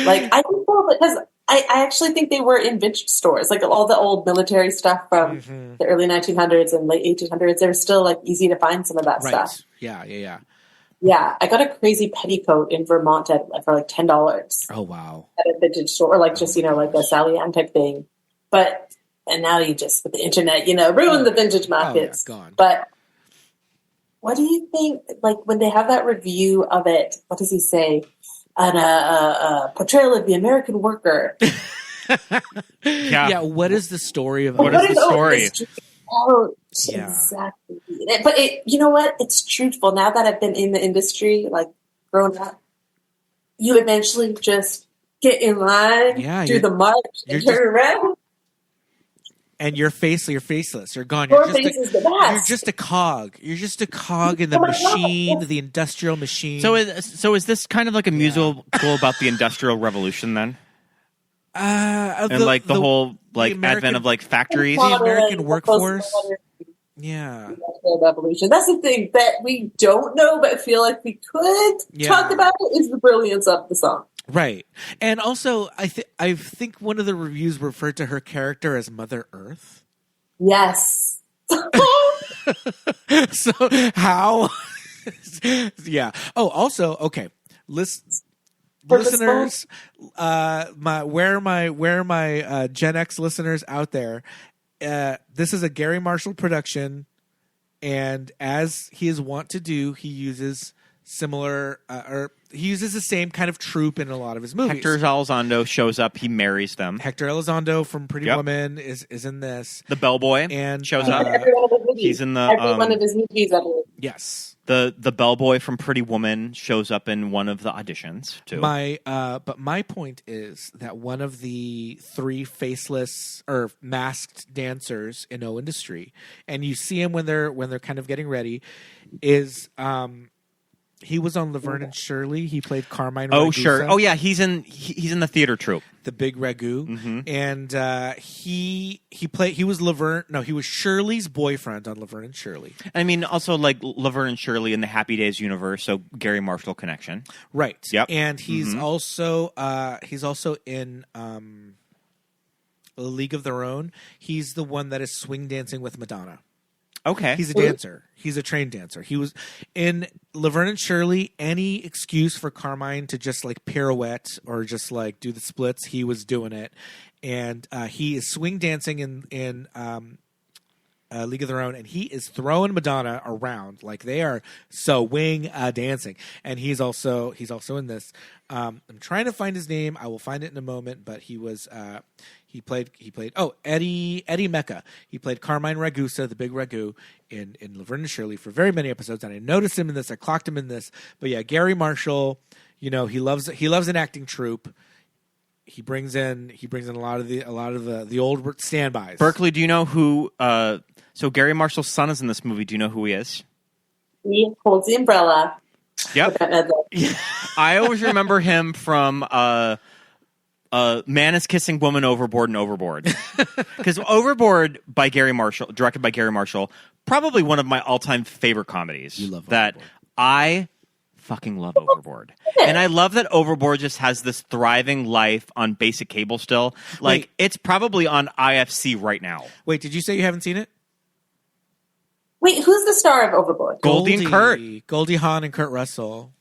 Like, I think so, because I actually think they were in vintage stores. Like, all the old military stuff from the early 1900s and late 1800s, they were still like easy to find some of that stuff. Yeah. Yeah, I got a crazy petticoat in Vermont for like $10. Oh, wow. At a vintage store, or like just, you know, like a Sally Ann type thing. And now you just, with the internet, you know, ruin the vintage markets. Oh, yeah, gone. But what do you think, like, when they have that review of it, what does he say? A portrayal of the American worker. Yeah, what is the story of What is the story? Yeah. Exactly. But you know what? It's truthful. Now that I've been in the industry, like, grown up, you eventually just get in line, do the march, and turn around. And you're faceless. You're gone. Your face is the best. You're just a cog. You're just a cog in the machine, the industrial machine. So is this kind of like a musical about the Industrial Revolution then? And the whole like advent of like factories, the American workforce. Yeah, Industrial Revolution. That's the thing that we don't know, but feel like we could talk about it, is the brilliance of the song. Right. And also, I think one of the reviews referred to her character as Mother Earth. Yes. So how? Yeah. Oh, also, okay. Listeners, where are my Gen X listeners out there? This is a Garry Marshall production, and as he is wont to do, he uses he uses the same kind of troupe in a lot of his movies. Hector Elizondo shows up. He marries them. Hector Elizondo from Pretty Woman is in this. The bellboy shows up. He's in every one of his movies. Yes. The bellboy from Pretty Woman shows up in one of the auditions too. But my point is that one of the three faceless or masked dancers in O Industry, and you see him when they're kind of getting ready, is he was on Laverne and Shirley. He played Carmine. Oh, Ragusa. sure. Oh, yeah. He's in the theater troupe, The Big Ragu, and he was Laverne. No, he was Shirley's boyfriend on Laverne and Shirley. I mean, also like Laverne and Shirley in the Happy Days universe. So Garry Marshall connection, right? Yep. And he's also in A League of Their Own. He's the one that is swing dancing with Madonna. Okay. He's a dancer. He's a trained dancer. He was in Laverne and Shirley. Any excuse for Carmine to just like pirouette or just like do the splits, he was doing it. And he is swing dancing in League of Their Own, and he is throwing Madonna around like they are swing dancing. And he's also in this. I'm trying to find his name. I will find it in a moment. But he was. He played Eddie Mecca. He played Carmine Ragusa, the Big Ragu, in Laverne and Shirley for very many episodes, and I noticed him in this. I clocked him in this. But yeah, Garry Marshall, you know, he loves an acting troupe. He brings in a lot of the old standbys. Berkley, do you know who? So Garry Marshall's son is in this movie. Do you know who he is? He holds the umbrella. Yep. I always remember him from. Man is Kissing Woman Overboard and Overboard. Because Overboard by Garry Marshall, directed by Garry Marshall, probably one of my all-time favorite comedies. You love that. Overboard. I fucking love Overboard. And I love that Overboard just has this thriving life on basic cable still. Like, it's probably on IFC right now. Wait, did you say you haven't seen it? Wait, who's the star of Overboard? Goldie and Kurt. Goldie Hawn and Kurt Russell.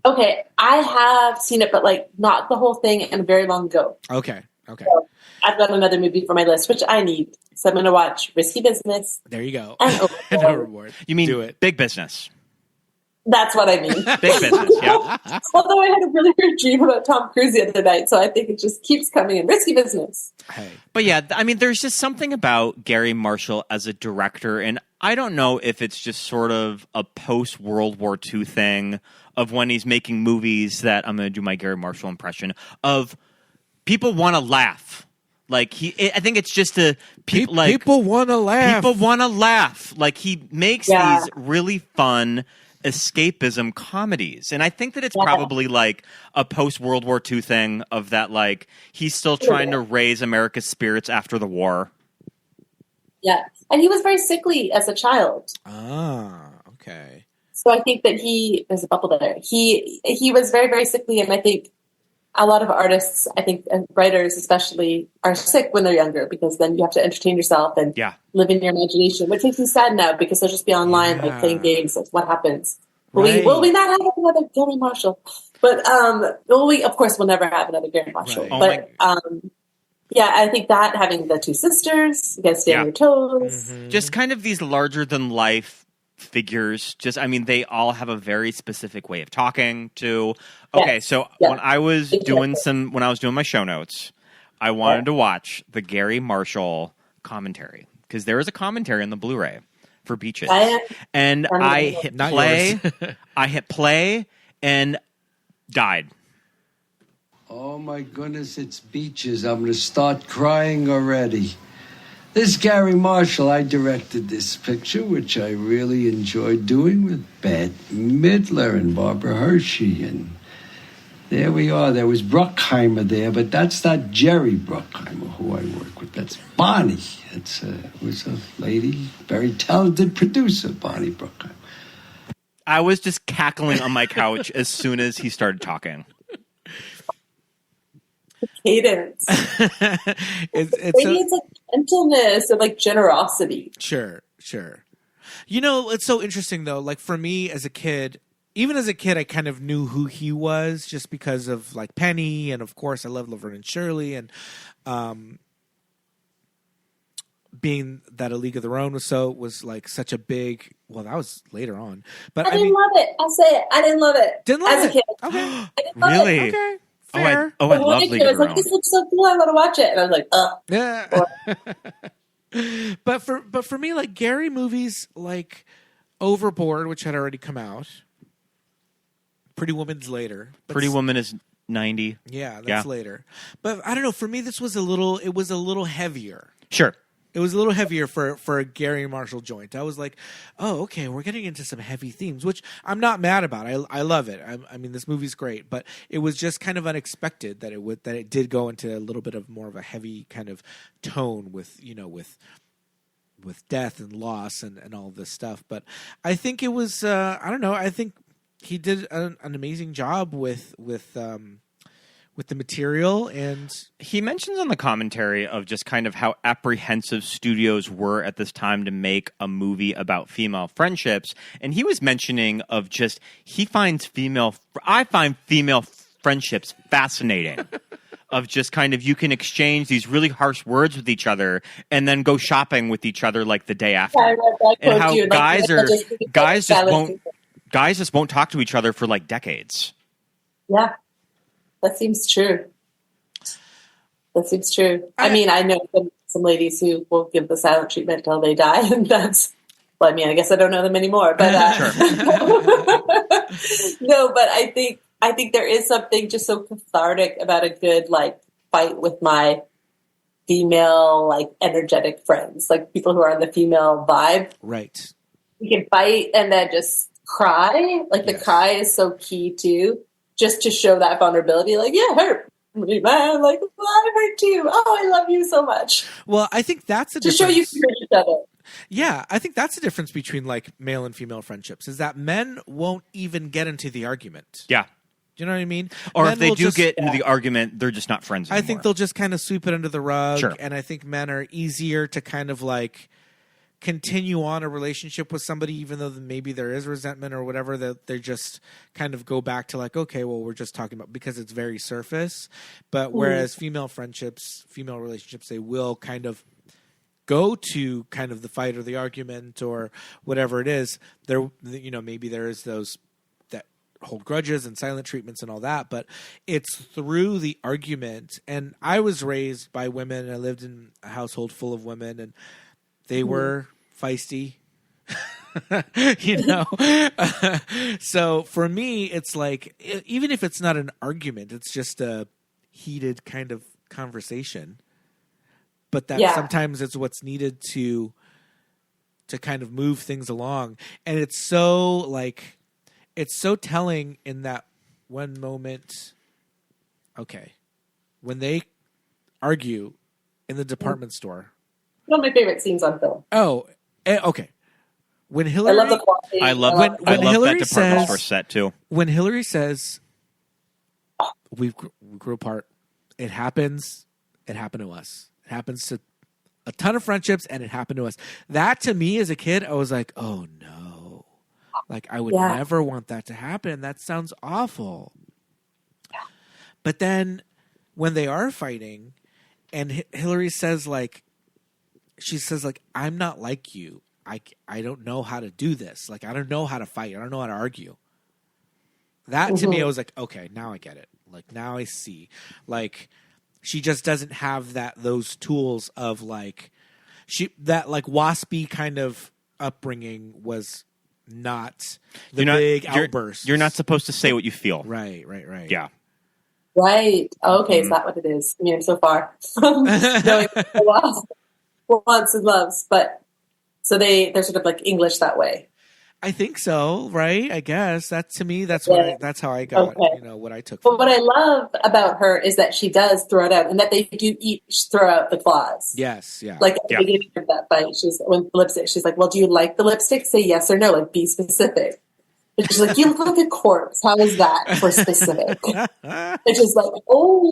Okay, I have seen it, but like not the whole thing and very long ago. Okay. I've got another movie for my list, which I need. So I'm going to watch Risky Business. There you go. And And Overboard. You mean Do it. Big Business? That's what I mean. Big Business, yeah. Although I had a really weird dream about Tom Cruise the other night, so I think it just keeps coming in. Risky Business. Hey. But yeah, I mean, there's just something about Garry Marshall as a director, and I don't know if it's just sort of a post-World War II thing of when he's making movies that, I'm going to do my Garry Marshall impression, of people want to laugh. Like, I think it's just people want to laugh. People want to laugh. Like, he makes these really fun escapism comedies, and I think that it's probably like a post-World War II thing of that, like, he's still trying to raise America's spirits after the war. Yeah, and he was very sickly as a child. Ah, okay. So I think that there's a bubble there. He was very, very sickly, and I think a lot of artists, I think, and writers especially, are sick when they're younger because then you have to entertain yourself and live in your imagination, which makes me sad now because they'll just be online like playing games. Like, what happens? Will we not have another Garry Marshall? But of course we'll never have another Garry Marshall. Right. But yeah, I think that having the two sisters, you gotta stay on your toes. Mm-hmm. Just kind of these larger than life figures. Just, I mean, they all have a very specific way of talking to. Okay, so when I was doing my show notes, I wanted to watch the Garry Marshall commentary because there is a commentary on the Blu-ray for Beaches, and I hit play. I hit play and died. Oh my goodness, it's Beaches. I'm going to start crying already. This Garry Marshall, I directed this picture, which I really enjoyed doing with Bette Midler and Barbara Hershey. And there we are. There was Bruckheimer there, but that's not Jerry Bruckheimer, who I work with. That's Bonnie. It was a lady, very talented producer, Bonnie Bruckheimer. I was just cackling on my couch as soon as he started talking. Cadence. It's like gentleness or like generosity. Sure. You know, it's so interesting though. Like for me as a kid, I kind of knew who he was just because of like Penny, and of course I love Laverne and Shirley, and being that A League of Their Own was like such a big. Well, that was later on, but I didn't love it. I'll say it. I didn't love it. Didn't love as it. a kid. Okay, I didn't love really? it. Okay. I Fair. love League of I was Their like, Own. this looks so cool. I want to watch it, and I was like, Yeah. But for me, like Garry movies like Overboard, which had already come out. Pretty Woman's later. Pretty Woman is 90. Yeah, that's later. But I don't know. For me, it was a little heavier. Sure. It was a little heavier for a Garry Marshall joint. I was like, oh, okay, we're getting into some heavy themes, which I'm not mad about. I love it. I mean, this movie's great, but it was just kind of unexpected that it did go into a little bit of more of a heavy kind of tone with death and loss and all this stuff. But I think it was I don't know. I think he did an amazing job with the material, and he mentions on the commentary of just kind of how apprehensive studios were at this time to make a movie about female friendships. And he was mentioning of just, I find female friendships fascinating. Of just kind of, you can exchange these really harsh words with each other and then go shopping with each other like the day after. And how guys just won't talk to each other for like decades. Yeah. That seems true. I mean, I know some ladies who will give the silent treatment until they die, and I guess I don't know them anymore. But no, but I think there is something just so cathartic about a good like fight with my female like energetic friends, like people who are on the female vibe. Right. We can fight and then just cry. Like the cry is so key too. Just to show that vulnerability, like, yeah, hurt me, man. Like, well, I hurt you. Oh, I love you so much. Well, I think that's the difference. To show you can hurt each other. Yeah, I think that's the difference between like male and female friendships is that men won't even get into the argument. Yeah. Do you know what I mean? Or men if they do get into the argument, they're just not friends anymore. I think they'll just kind of sweep it under the rug. Sure. And I think men are easier to kind of like continue on a relationship with somebody, even though maybe there is resentment or whatever, that they just kind of go back to like, okay, well, we're just talking about, because it's very surface. But whereas female relationships, they will kind of go to kind of the fight or the argument or whatever it is. There, maybe there is those that hold grudges and silent treatments and all that, but it's through the argument. And I was raised by women. I lived in a household full of women, and they were feisty, So for me, it's like, even if it's not an argument, it's just a heated kind of conversation. But that sometimes it's what's needed to kind of move things along. And it's so telling in that one moment. Okay. When they argue in the department store. One of my favorite scenes on film. Oh, okay. When Hillary, I love the I love that department store set too. When Hillary says, we grew apart. It happens. It happened to us. It happens to a ton of friendships, and it happened to us. That, to me as a kid, I was like, oh no. Like, I would never want that to happen. That sounds awful. Yeah. But then when they are fighting, and Hillary says, like, I'm not like you. I don't know how to do this. Like, I don't know how to fight. I don't know how to argue. That, to me, I was like, okay, now I get it. Like, now I see. Like, she just doesn't have those tools of that waspy kind of upbringing was not the big outburst. You're not supposed to say what you feel. Right. Yeah. Right. Oh, okay, is that what it is? I mean, I'm so far from knowing what wants and loves, but so they're sort of like English that way. I think so, right? I guess that's how I got, what I took from But what I love about her is that she does throw it out, and that they do each throw out the claws. Yes, yeah. Like at the beginning of that fight, when lipstick, she's like, well, do you like the lipstick? Say yes or no, like be specific. And she's like, you look like a corpse. How is that for specific? It's just like, oh.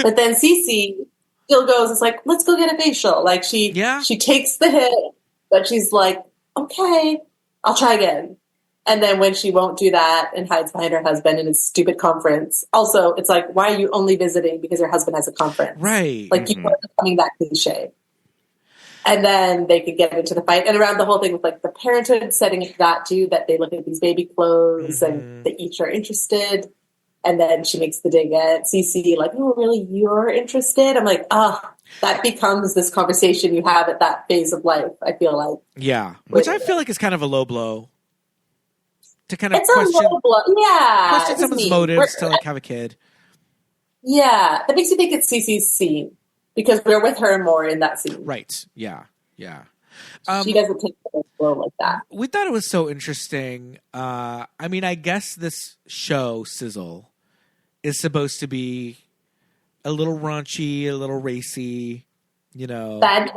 But then Cece still goes, it's like, let's go get a facial. Like she takes the hit, but she's like, okay, I'll try again. And then when she won't do that and hides behind her husband in his stupid conference, also, it's like, why are you only visiting because your husband has a conference? Right. Like, you are becoming that cliche. And then they could get into the fight. And around the whole thing with, like, the parenthood setting that too, that they look at these baby clothes and they each are interested. And then she makes the dig at Cece, like, oh, really, you're interested? I'm like, that becomes this conversation you have at that phase of life, I feel like. Yeah. Which I feel like is kind of a low blow. To kind of question someone's motives to, like, have a kid. Yeah. That makes you think it's Cece's scene. Because we're with her more in that scene. Right. Yeah. She doesn't take the blow like that. We thought it was so interesting. I mean, I guess this show, Sizzle, is supposed to be a little raunchy, a little racy, Bad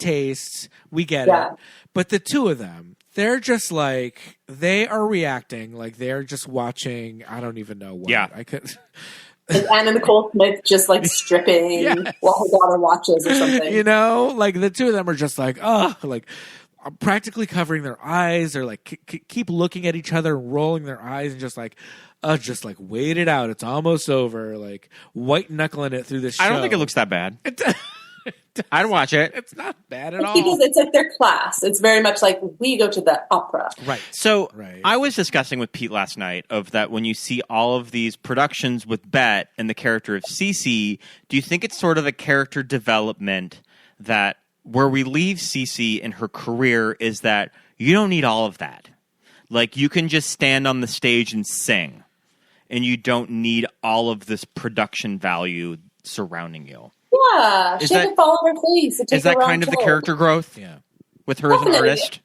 taste. We get it. But the two of them, they're just like, they are reacting like they're just watching, I don't even know what. Yeah. I could... And Anna Nicole Smith just like stripping while her daughter watches or something. Like the two of them are just like, practically covering their eyes, or like keep looking at each other and rolling their eyes and just like wait it out. It's almost over. Like white knuckling it through this show. I don't think it looks that bad. I'd watch it. It's not bad at all. Because it's like their class. It's very much like we go to the opera. Right. So I was discussing with Pete last night of that when you see all of these productions with Bette and the character of Cece, do you think it's sort of a character development that where we leave Cece in her career is that you don't need all of that. Like you can just stand on the stage and sing and you don't need all of this production value surrounding you. Yeah, she had to fall on her face. Is that kind of the character growth? Yeah, with her as an artist,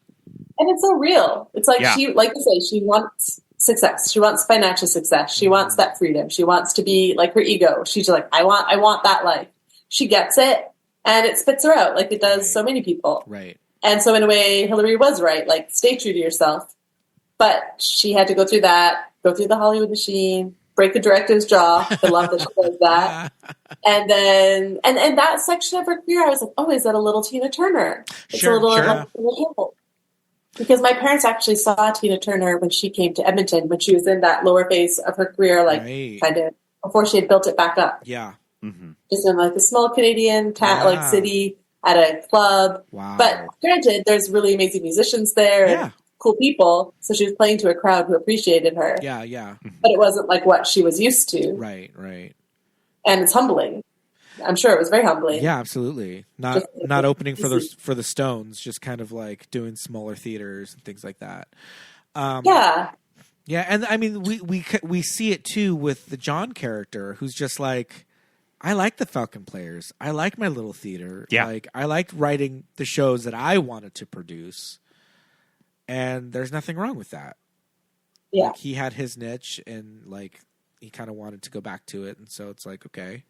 and it's so real. It's like she, like you say, she wants success. She wants financial success. She wants that freedom. She wants to be like her ego. She's like, I want that life. She gets it, and it spits her out like it does so many people. Right. And so in a way, Hillary was right. Like, stay true to yourself. But she had to go through that, go through the Hollywood machine, break a director's jaw. I love that she does that. And then, and that section of her career, I was like, oh, is that a little Tina Turner? It's a little like because my parents actually saw Tina Turner when she came to Edmonton, when she was in that lower phase of her career, like kind of before she had built it back up. Yeah. Just in like a small Canadian like city at a club. Wow. But granted, there's really amazing musicians there. Yeah. And cool people. So she was playing to a crowd who appreciated her. Yeah, yeah. But it wasn't like what she was used to. Right, right. And it's humbling. I'm sure it was very humbling. Yeah, absolutely. Not opening for the Stones, just kind of like doing smaller theaters and things like that. Yeah, and I mean we see it too with the John character, who's just like, I like the Falcon Players. I like my little theater. Yeah. Like I liked writing the shows that I wanted to produce, and there's nothing wrong with that. Yeah, like, he had his niche, and like he kind of wanted to go back to it, and so it's like okay.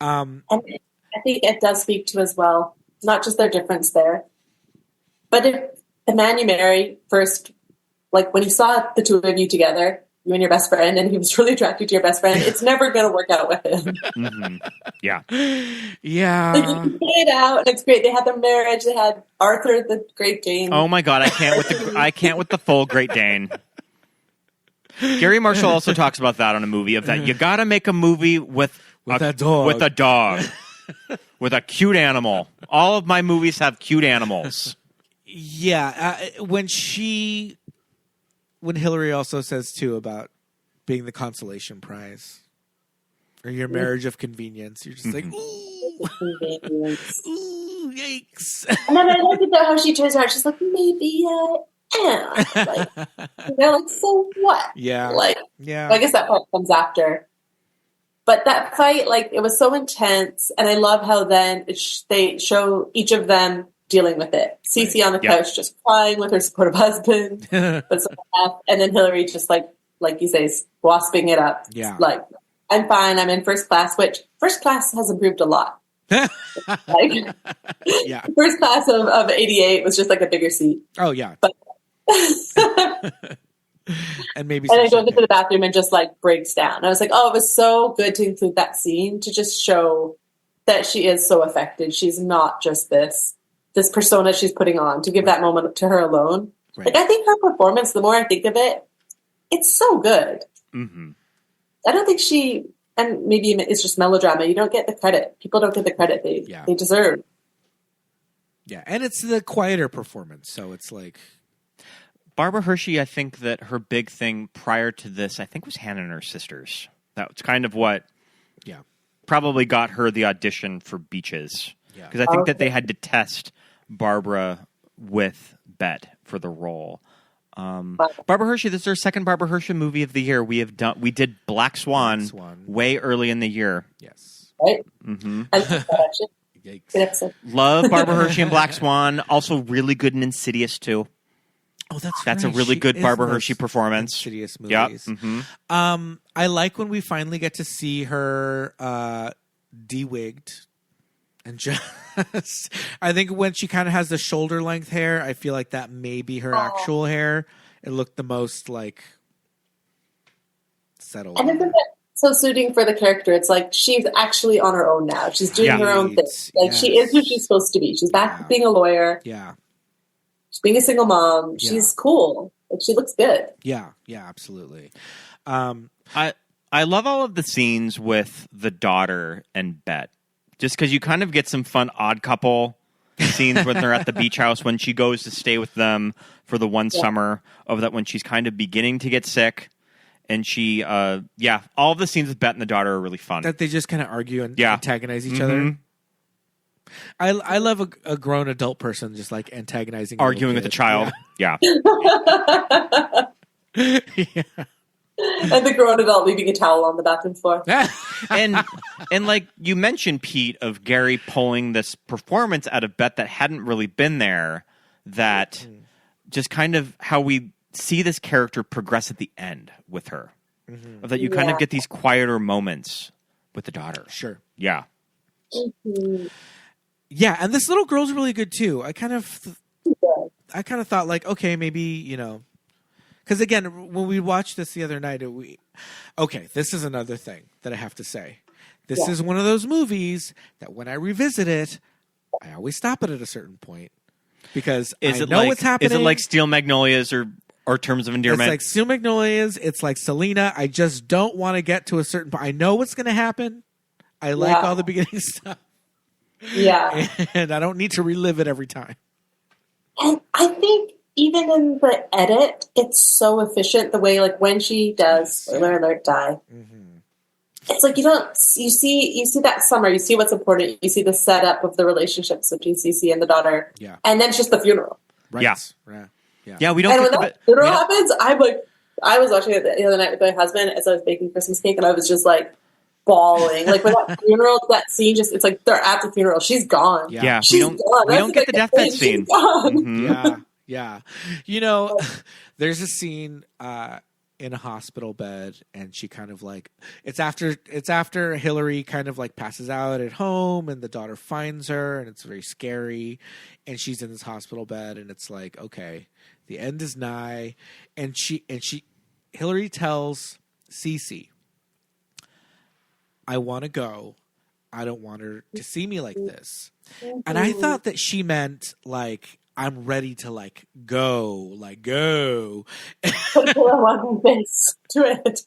And I think it does speak to as well, not just their difference there, but if the man you marry first, like when he saw the two of you together, you and your best friend, and he was really attracted to your best friend, it's never going to work out with him. Yeah. Yeah. Like, you put it out, and it's great. They had their marriage. They had Arthur the Great Dane. Oh my God, I can't with the full Great Dane. Garry Marshall also talks about that on a movie of that. You got to make a movie with a dog, with a cute animal. All of my movies have cute animals. Yeah, when Hillary also says too about being the consolation prize or your marriage of convenience, you're just like, ooh, ooh, yikes. And then I look at how she turns around. She's like, maybe I am. Like, like, so what? Yeah, like, yeah. Well, I guess that part comes after. But that fight, like, it was so intense, and I love how then they show each of them dealing with it. Cece on the couch just crying with her supportive husband, and then Hillary just like you say, wasping it up. Yeah, like, I'm fine. I'm in first class, which first class has improved a lot. Like, yeah, first class of '88 was just like a bigger seat. Oh yeah, but. And maybe and then goes into the bathroom and just like breaks down. I was like, oh, it was so good to include that scene to just show that she is so affected. She's not just this persona she's putting on, to give that moment to her alone. Right. Like, I think her performance, the more I think of it, it's so good. Mm-hmm. I don't think and maybe it's just melodrama. You don't get the credit. People don't get the credit they deserve. Yeah, and it's the quieter performance, so it's like. Barbara Hershey, I think that her big thing prior to this, I think, was Hannah and Her Sisters. That's kind of what probably got her the audition for Beaches. Because I think that they had to test Barbara with Bette for the role. Barbara Hershey, this is our second Barbara Hershey movie of the year. We did Black Swan way early in the year. Yes. Right? Mm-hmm. Yikes. Love Barbara Hershey and Black Swan. Also really good in Insidious, too. Oh, that's right. A really good Barbara Hershey performance. Insidious movies. Yep. Mm-hmm. I like when we finally get to see her de-wigged. And just, I think when she kind of has the shoulder length hair, I feel like that may be her actual hair. It looked the most like settled. And isn't that so suiting for the character? It's like she's actually on her own now. She's doing her own thing. Like she is who she's supposed to be. She's back to being a lawyer. Yeah. She's being a single mom. Yeah. She's cool. Like she looks good. Yeah. Yeah. Absolutely. I love all of the scenes with the daughter and Bette. Just because you kind of get some fun odd couple scenes when they're at the beach house, when she goes to stay with them for the one summer of that, when she's kind of beginning to get sick. And she, all of the scenes with Bette and the daughter are really fun. That they just kind of argue and antagonize each other. I love a grown adult person just like antagonizing, arguing with a child. Yeah. Yeah. And the grown adult leaving a towel on the bathroom floor. and like you mentioned, Pete, of Garry pulling this performance out of Bette that hadn't really been there, that just kind of how we see this character progress at the end with her. Mm-hmm. Of that you kind of get these quieter moments with the daughter. Sure. Yeah. Mm-hmm. Yeah, and this little girl's really good too. I kind of thought like, okay, maybe, Because again, when we watched this the other night, this is another thing that I have to say. This is one of those movies that when I revisit it, I always stop it at a certain point because I know what's happening. Is it like Steel Magnolias or Terms of Endearment? It's like Steel Magnolias. It's like Selena. I just don't want to get to a certain point. I know what's going to happen. I like all the beginning stuff. Yeah. And I don't need to relive it every time. And I think even in the edit, it's so efficient the way, like, when she does, spoiler alert, die. Mm-hmm. It's like you see that summer, you see what's important, you see the setup of the relationships between Cece and the daughter, and then it's just the funeral. Right. Yeah, we don't. And when that funeral happens, I'm like, I was watching it the other night with my husband as I was baking Christmas cake, and I was just like bawling. Like when that funeral, that scene, it's like they're at the funeral, she's gone. Yeah, she's gone. We don't get the deathbed scene. Mm-hmm. Yeah. There's a scene in a hospital bed, and she kind of like it's after Hillary kind of like passes out at home, and the daughter finds her, and it's very scary, and she's in this hospital bed, and it's like, okay, the end is nigh, and Hillary tells Cece, I want to go. I don't want her to see me like this. And I thought that she meant like, I'm ready to go. Put a pillow on my face to it.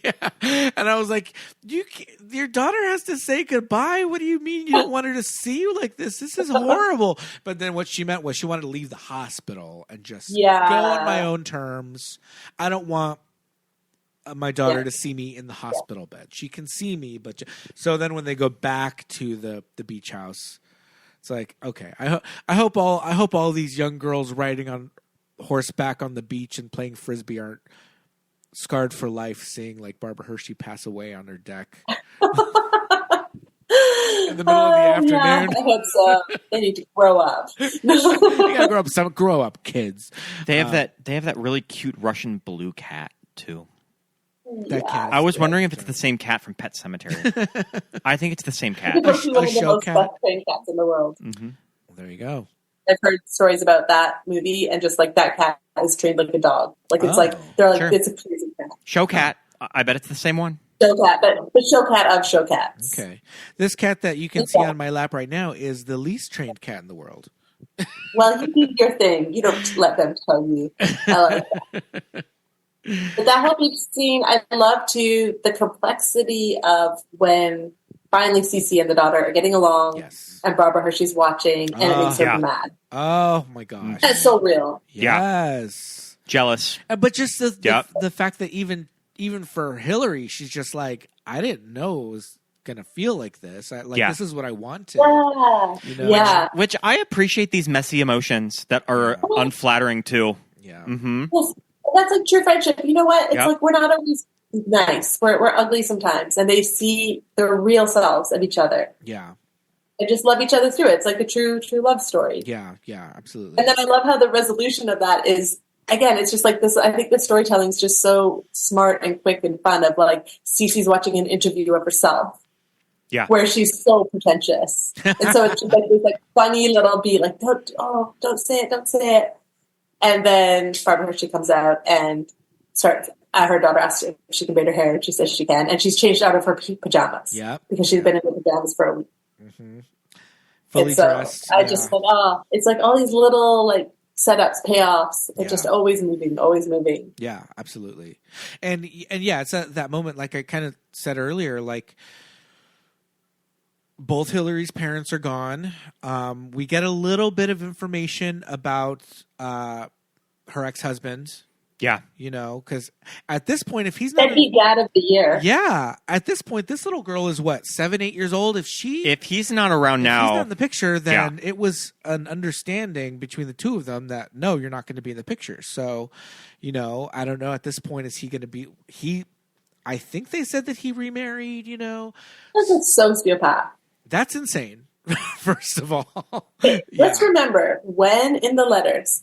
Yeah. And I was like, your daughter has to say goodbye? What do you mean you don't want her to see you like this? This is horrible. But then what she meant was she wanted to leave the hospital and just go on my own terms. I don't want my daughter to see me in the hospital bed. She can see me, but so then when they go back to the beach house, it's like, okay, I hope all these young girls riding on horseback on the beach and playing frisbee aren't scarred for life seeing like Barbara Hershey pass away on her deck in the middle of the afternoon. Yeah, I hope so. They need to grow up. You gotta grow up. Grow up, kids. They have that really cute Russian blue cat too. That cat. I was wondering if it's the same cat from Pet Sematary. I think it's the same cat. One of the most best-trained cats in the world. Mm-hmm. Well, there you go. I've heard stories about that movie, and just like that cat is trained like a dog. Like it's like they're like it's a crazy cat. Show cat. I bet it's the same one. Show cat, but the show cat of show cats. Okay, this cat that you can see on my lap right now is the least trained cat in the world. Well, you do your thing. You don't let them tell you. I like that. But that whole beach scene, I love too the complexity of when finally Cece and the daughter are getting along, and Barbara Hershey's watching, and it makes her mad. Oh my gosh, that's so real. Yes, jealous. But just the fact that even for Hillary, she's just like, I didn't know it was gonna feel like this. This is what I wanted. Which I appreciate these messy emotions that are unflattering too. Yeah. Mm-hmm. Well, that's like true friendship. You know what? It's like we're not always nice. We're ugly sometimes, and they see their real selves of each other. Yeah. They just love each other through it. It's like a true love story. Yeah, absolutely. And then I love how the resolution of that is, again, it's just like this. I think the storytelling is just so smart and quick and fun. Of like Cece's watching an interview of herself. Yeah. Where she's so pretentious, and so it's just like this like funny little beat, like don't say it. And then Barbara Hershey comes out and starts. Her daughter asks if she can braid her hair, and she says she can. And she's changed out of her pajamas. Yeah, because she's been in her pajamas for a week. Mm-hmm. Fully dressed. I just thought, it's like all these little like setups, payoffs. It's just always moving, always moving. Yeah, absolutely. And yeah, it's that moment, like I kind of said earlier, like both Hillary's parents are gone. We get a little bit of information about her ex-husband. Yeah. Because at this point, if he's not... That'd be dad of the year. Yeah. At this point, this little girl is what, 7, 8 years old? If he's not around now... If he's not in the picture, then it was an understanding between the two of them that, no, you're not going to be in the picture. So, I don't know. At this point, is he going to be... I think they said that he remarried, That's a sociopath. That's insane, first of all. Let's remember, when in the letters...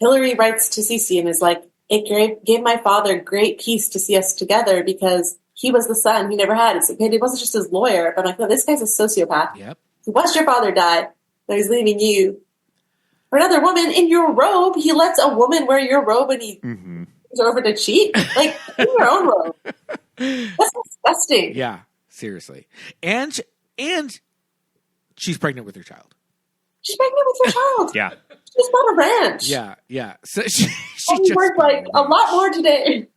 Hillary writes to Cece and is like, it gave my father great peace to see us together because he was the son he never had. It wasn't just his lawyer, but I'm like, no, this guy's a sociopath. Yep. He watched your father die, now he's leaving you or another woman in your robe. He lets a woman wear your robe and he goes over to cheat. Like, in your own robe. That's disgusting. Yeah, seriously. And she's pregnant with her child. She's pregnant with her child. Yeah. She's bought a ranch. Yeah. So she just worked like a lot more today.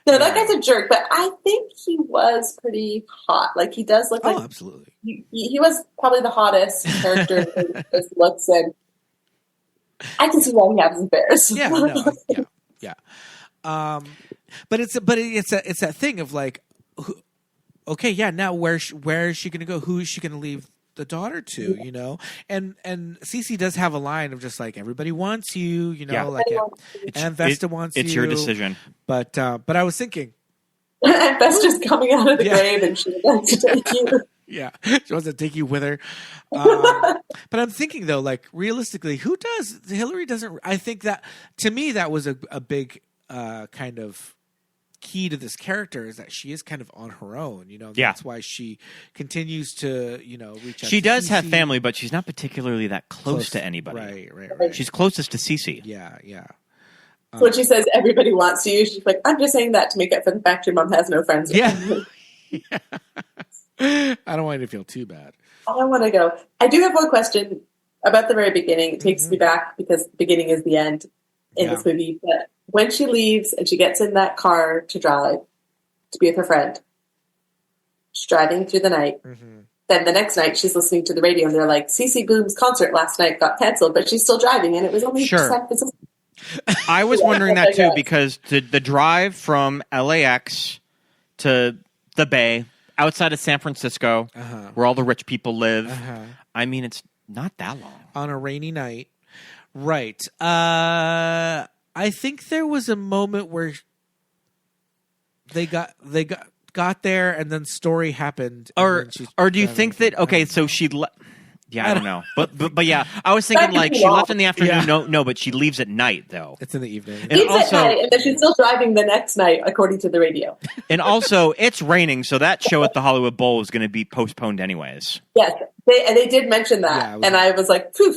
No, that guy's a jerk, but I think he was pretty hot. Like, he does look like... Oh, absolutely. He was probably the hottest character in his looks, and I can see why he has affairs. Yeah. But it's that thing of like, okay, yeah, now where is she going to go? Who is she going to leave the daughter to? You know, and Cece does have a line of just like, everybody wants you, you know, like, and Vesta wants you. It's your decision. But I was thinking, Vesta's coming out of the grave, and she wants to take you. Yeah, she wants to take you with her. But I'm thinking though, like, realistically, who does? Hillary doesn't. I think that, to me, that was a big kind of key to this character, is that she is kind of on her own. You know, that's why she continues to, you know, reach out. She to does Cece. have family, but she's not particularly that close to anybody. Right. She's closest to Cece. Yeah. So when she says everybody wants you, she's like, I'm just saying that to make up for the fact your mom has no friends. Yeah. I don't want you to feel too bad. I don't want to go. I do have one question about the very beginning. It takes me back because the beginning is the end in this movie. But when she leaves and she gets in that car to drive to be with her friend, she's driving through the night. Then the next night she's listening to the radio and they're like, CeCe Boom's concert last night got canceled, but she's still driving and it was only San Francisco. I was wondering that too, because the drive from LAX to the Bay, outside of San Francisco, where all the rich people live, I mean, it's not that long. On a rainy night. Right. I think there was a moment where they got there and then story happened. Or do you think that, okay, so she I don't know. But yeah, I was thinking like she left in the afternoon. Yeah. No, but she leaves at night though. It's in the evening. And also, at night, and then she's still driving the next night, according to the radio. And also, it's raining, so that show at the Hollywood Bowl is going to be postponed anyways. Yes, they did mention that, and I was like, poof.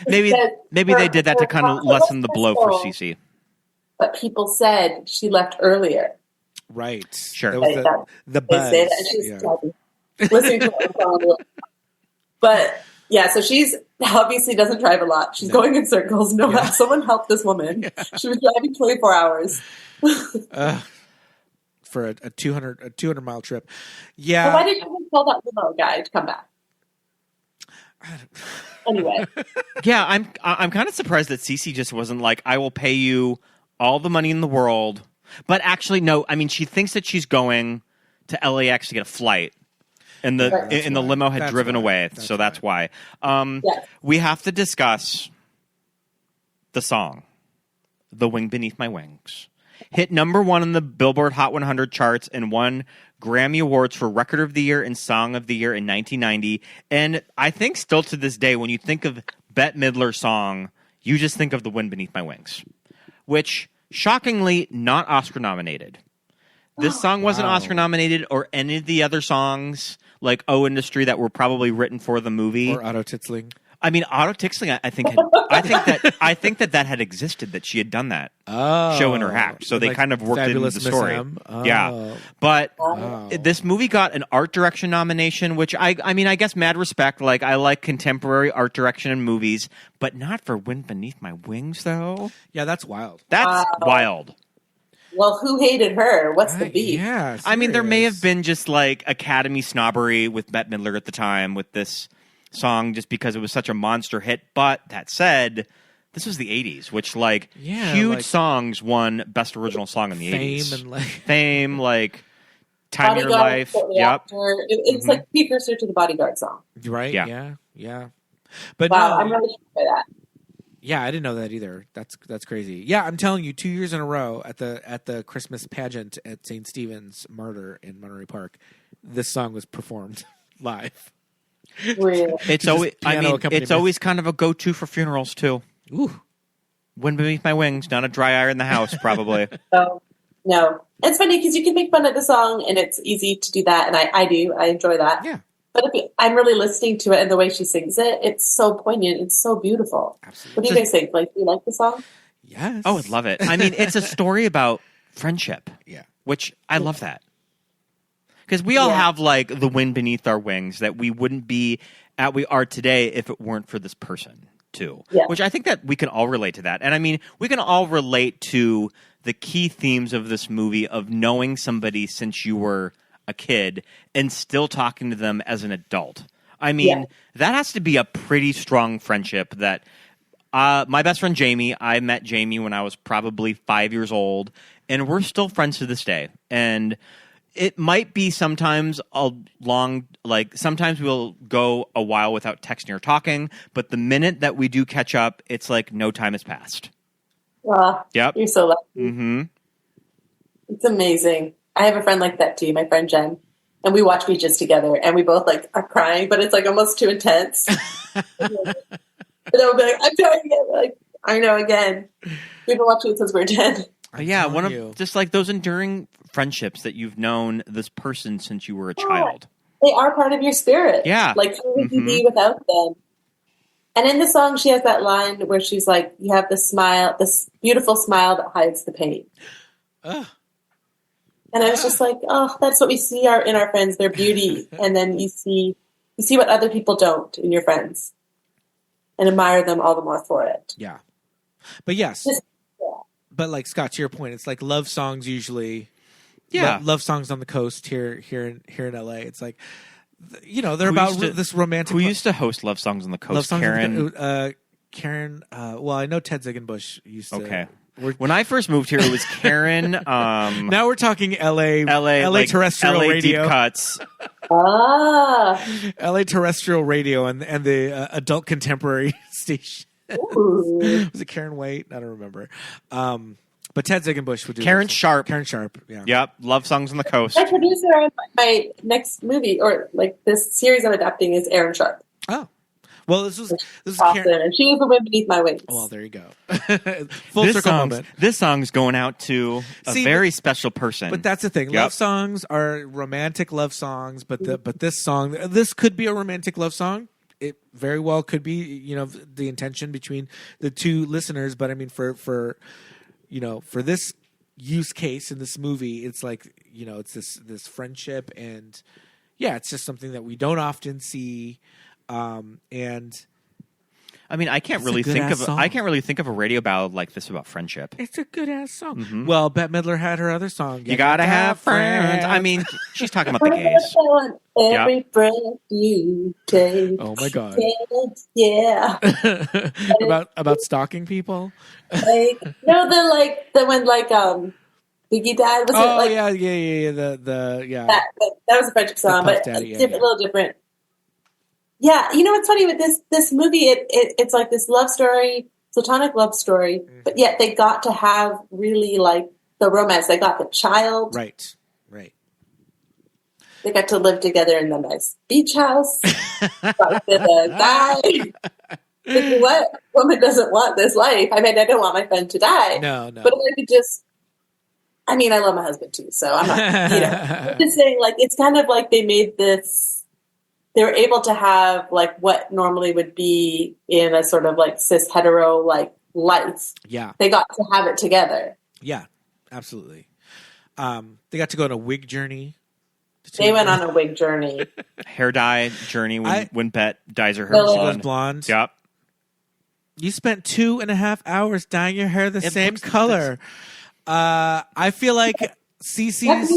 maybe they did that to kind of lessen the blow for Cece. But people said she left earlier. Right. Sure. There was the buzz. They say that she's listening to her phone. But yeah, so she's obviously doesn't drive a lot. She's going in circles. Someone help this woman. Yeah. She was driving 24 hours for a 200-mile trip. Yeah. Well, why didn't you tell that limo guy to come back? Anyway. Yeah, I'm kind of surprised that Cece just wasn't like, I will pay you all the money in the world. But actually, no. I mean, she thinks that she's going to LAX to get a flight. And the limo had driven away, so that's why. We have to discuss the song, "The Wing Beneath My Wings." Hit number 1 on the Billboard Hot 100 charts and won Grammy Awards for Record of the Year and Song of the Year in 1990. And I think still to this day, when you think of Bette Midler song, you just think of "The Wind Beneath My Wings," which, shockingly, not Oscar nominated. This song wasn't Oscar nominated, or any of the other songs like "Oh Industry" that were probably written for the movie. Or Auto Titsling. I mean, Auto Titsling. I think that had existed. That she had done that show in her act. So they kind of worked it into the story. Yeah, but this movie got an art direction nomination, which I mean, I guess mad respect. Like, I like contemporary art direction in movies, but not for "Wind Beneath My Wings," though. Yeah, that's wild. That's wild. Well, who hated her? What's the beef? Yeah, I mean, there may have been just like Academy snobbery with Bette Midler at the time with this song, just because it was such a monster hit. But that said, this was the 80s, which huge songs won Best Original Song in the 80s. Fame, like Time of Your Life. Yep. It's like precursor to the Bodyguard song. Right? Yeah. But wow, I'm really shocked by that. Yeah, I didn't know that either. That's crazy. Yeah, I'm telling you, 2 years in a row at the Christmas pageant at St. Stephen's Martyr in Monterey Park, this song was performed live. Really? It's always kind of a go-to for funerals too. Ooh, "Wind Beneath My Wings," not a dry eye in the house, probably. No. It's funny because you can make fun of the song, and it's easy to do that, and I do. I enjoy that. Yeah. But I'm really listening to it and the way she sings it, it's so poignant. It's so beautiful. Absolutely. What do you guys think? Like, do you like the song? Yes. Oh, I love it. I mean, it's a story about friendship. Yeah. Which I love that. Because we all have like the wind beneath our wings that we wouldn't be at we are today if it weren't for this person too. Yeah. Which I think that we can all relate to that. And I mean, we can all relate to the key themes of this movie of knowing somebody since you were a kid and still talking to them as an adult. I mean, that has to be a pretty strong friendship that my best friend Jamie, I met Jamie when I was probably 5 years old, and we're still friends to this day. And it might be sometimes sometimes we'll go a while without texting or talking, but the minute that we do catch up, it's like no time has passed. Yep. You're so lucky. Mm-hmm. It's amazing. I have a friend like that too, my friend Jen. And we watch Beaches together, and we both like are crying, but it's like almost too intense. And I'll be like, I'm trying again. Like, I know again. We've been watching it since we were 10. Yeah, one of just like those enduring friendships that you've known this person since you were a child. They are part of your spirit. Yeah. Like, who would you be without them? And in the song, she has that line where she's like, you have this smile, this beautiful smile that hides the pain. And I was just like, oh, that's what we see in our friends, their beauty. And then you see what other people don't in your friends and admire them all the more for it. Yeah. But yes. But like Scott, to your point, it's like love songs usually. Yeah. Love songs on the coast here in LA. It's like, you know, they're about this romantic. Who used to host Love Songs on the Coast? Love songs Karen. Karen. Well, I know Ted Ziegenbusch used to. Okay. When I first moved here, it was Karen. Now we're talking LA like terrestrial LA radio. Deep Cuts. LA terrestrial radio and the adult contemporary station. Was it Karen Waite? I don't remember. But Ted Ziegenbusch would do Karen Sharp. Karen Sharp, yeah. Yep, Love Songs on the Coast. My producer on my next movie, or like this series I'm adapting, is Erin Sharp. Oh. Well, this is awesome. Karen. And she was the wind beneath my wings. Well, there you go. Full circle moment. This song's going out to a very special person. But that's the thing. Love songs are romantic love songs, but this could be a romantic love song. It very well could be, you know, the intention between the two listeners. But I mean, for this use case in this movie, it's like, you know, it's this friendship, and yeah, it's just something that we don't often see. And I mean, I can't really think of a radio ballad like this about friendship. It's a good ass song. Mm-hmm. Well, Bette Midler had her other song. You gotta have friends. I mean, she's talking about the gays. Every breath you take. Oh my God. Yeah. about stalking people. Like, no, the when Biggie died. Was it like? Yeah. That was a friendship song, but Daddy, a little different. Yeah, you know what's funny with this movie? It's like this love story, platonic love story, but yet they got to have really like the romance. They got the child, right. They got to live together in the nice beach house. Got the guy. Like, what woman doesn't want this life? I mean, I don't want my friend to die. No. But if I could just. I mean, I love my husband too, so I'm not. You know, I'm just saying, like, it's kind of like they made this. They were able to have like what normally would be in a sort of like cis hetero like life. Yeah. They got to have it together. Yeah, absolutely. They got to go on a wig journey. They went on a wig journey. Hair dye journey when Bette dyes her hair blonde. She goes blonde. Yep. You spent 2.5 hours dyeing your hair the same color. I feel like Cece's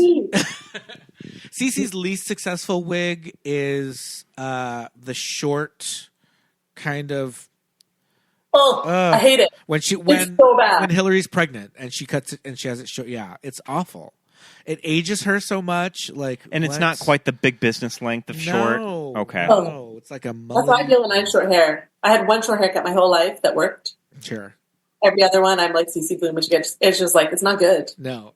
least successful wig is the short kind of. I hate it. It's so bad. When Hillary's pregnant and she cuts it and she has it short. Yeah, it's awful. It ages her so much, and it's not quite the big business length of short. Okay, no, it's like a mullet. That's how I feel when I have short hair. I had one short haircut my whole life that worked. Sure. Every other one, I'm like CC Bloom, which it's just like it's not good. No.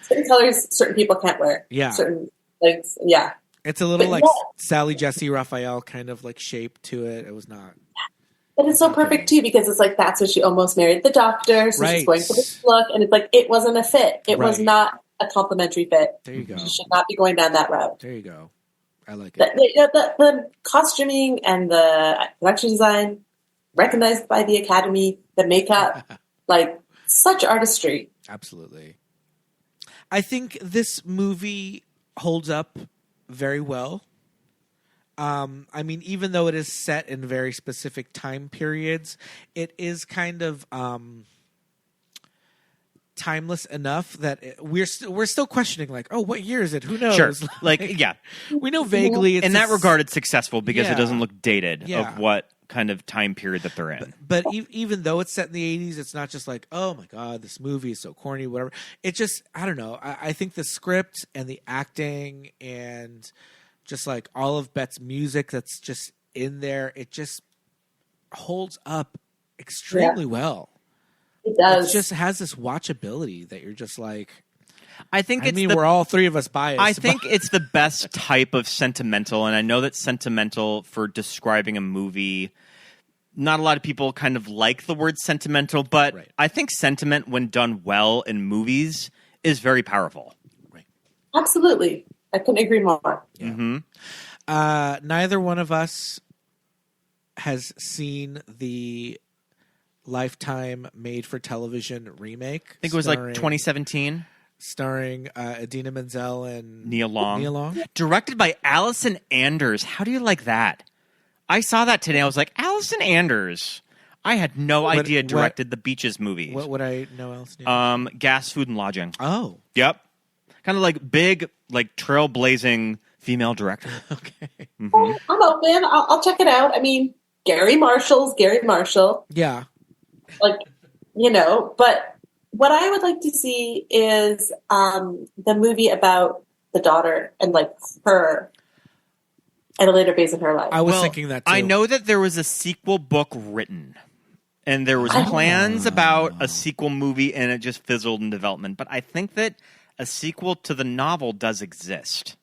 Certain colors, certain people can't wear. Yeah. Certain lengths, yeah. It's a little Sally Jesse Raphael kind of like shape to it. It was not. But it's so perfect too because it's like that's what she almost married the doctor, so she's going for this look, and it's like it wasn't a fit. It was not a complimentary fit. There you go. She should not be going down that route. There you go. I like it. The costuming and the production design, recognized by the Academy, the makeup, like such artistry. Absolutely. I think this movie holds up very well. I mean, even though it is set in very specific time periods, it is kind of timeless enough that we're still questioning, like, oh, what year is it? Who knows? Sure. Like, yeah. We know vaguely. It's in that regard, it's successful because Yeah. it doesn't look dated Yeah. of what kind of time period that they're in. But even though it's set in the 80s, it's not just like, oh my God, this movie is so corny, whatever. It just, I don't know. I think the script and the acting and just like all of Bette's music that's just in there, it just holds up extremely well. It does. It just has this watchability that you're just like, I mean, we're all three of us biased. I think it's the best type of sentimental, and I know that sentimental for describing a movie, not a lot of people kind of like the word sentimental, but I think sentiment, when done well in movies, is very powerful. Right. Absolutely. I couldn't agree more. Yeah. Mm-hmm. Neither one of us has seen the Lifetime made-for-television remake. I think it was like 2017. Starring Idina Menzel and Nia Long. Yeah. Directed by Allison Anders. How do you like that? I saw that today. I was like, Allison Anders. I had no idea directed the Beaches movies. What would I know else? Gas, Food, and Lodging. Oh. Yep. Kind of like big, like trailblazing female director. Okay. Mm-hmm. Well, I'm open. I'll check it out. I mean, Garry Marshall's Garry Marshall. Yeah. Like, but what I would like to see is the movie about the daughter and like her at a later phase in her life. I was thinking that too. I know that there was a sequel book written, and there was plans about a sequel movie, and it just fizzled in development. But I think that a sequel to the novel does exist.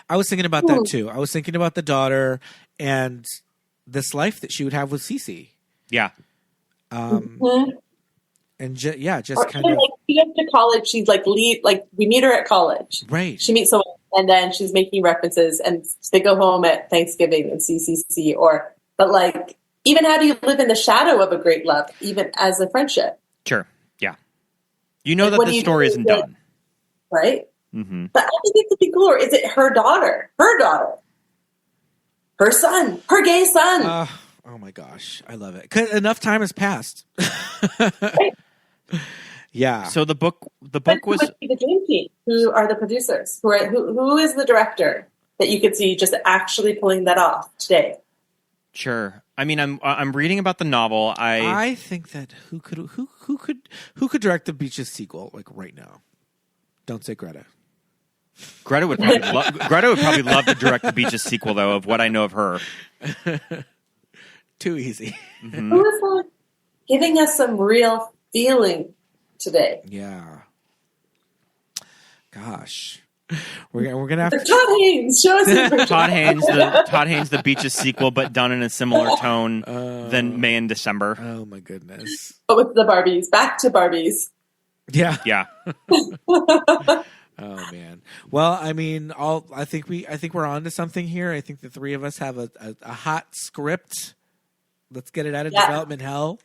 I was thinking about that too. I was thinking about the daughter and this life that she would have with Cece. Yeah. And just kind of like she goes to college. She's like we meet her at college. Right. She meets someone, and then she's making references, and they go home at Thanksgiving and CCC. But like, even how do you live in the shadow of a great love, even as a friendship? Sure. Yeah. You know that the story isn't done, right? Mm-hmm. But I think it could be cooler. Is it her daughter? Her son? Her gay son? Oh my gosh, I love it. 'Cause enough time has passed. Right. Yeah. So the book was the Dream Team, who are the producers, who is the director that you could see just actually pulling that off today. Sure. I mean, I'm reading about the novel. I think that who could direct the Beaches sequel like right now? Don't say Greta. Greta would probably love to direct the Beaches sequel, though, of what I know of her. Too easy. Mm-hmm. Who is like giving us some real feeling today? Yeah. Gosh. We're gonna have to Todd Haynes. Show us Todd Haynes, the Beaches sequel, but done in a similar tone than May and December. Oh my goodness. But with the Barbies. Back to Barbies. Yeah. Yeah. Oh man. Well, I mean, I think we're on to something here. I think the three of us have a hot script. Let's get it out of development hell.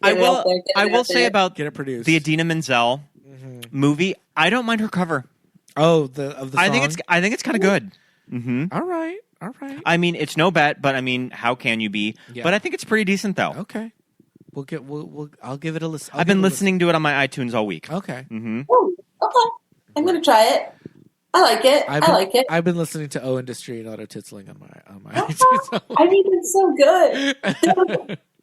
I will say about get it produced. the Idina Menzel movie. I don't mind her cover. Oh, the song? I think it's kind of good. Mm-hmm. All right. I mean, it's no bet, but I mean, how can you be? Yeah. But I think it's pretty decent, though. Okay. I'll give it a listen. I've been listening to it on my iTunes all week. Okay. Mm-hmm. Ooh, okay. I'm gonna try it. I like it. I like it. I've been listening to O Industry and Auto Titsling on my iTunes. I mean, it's so good.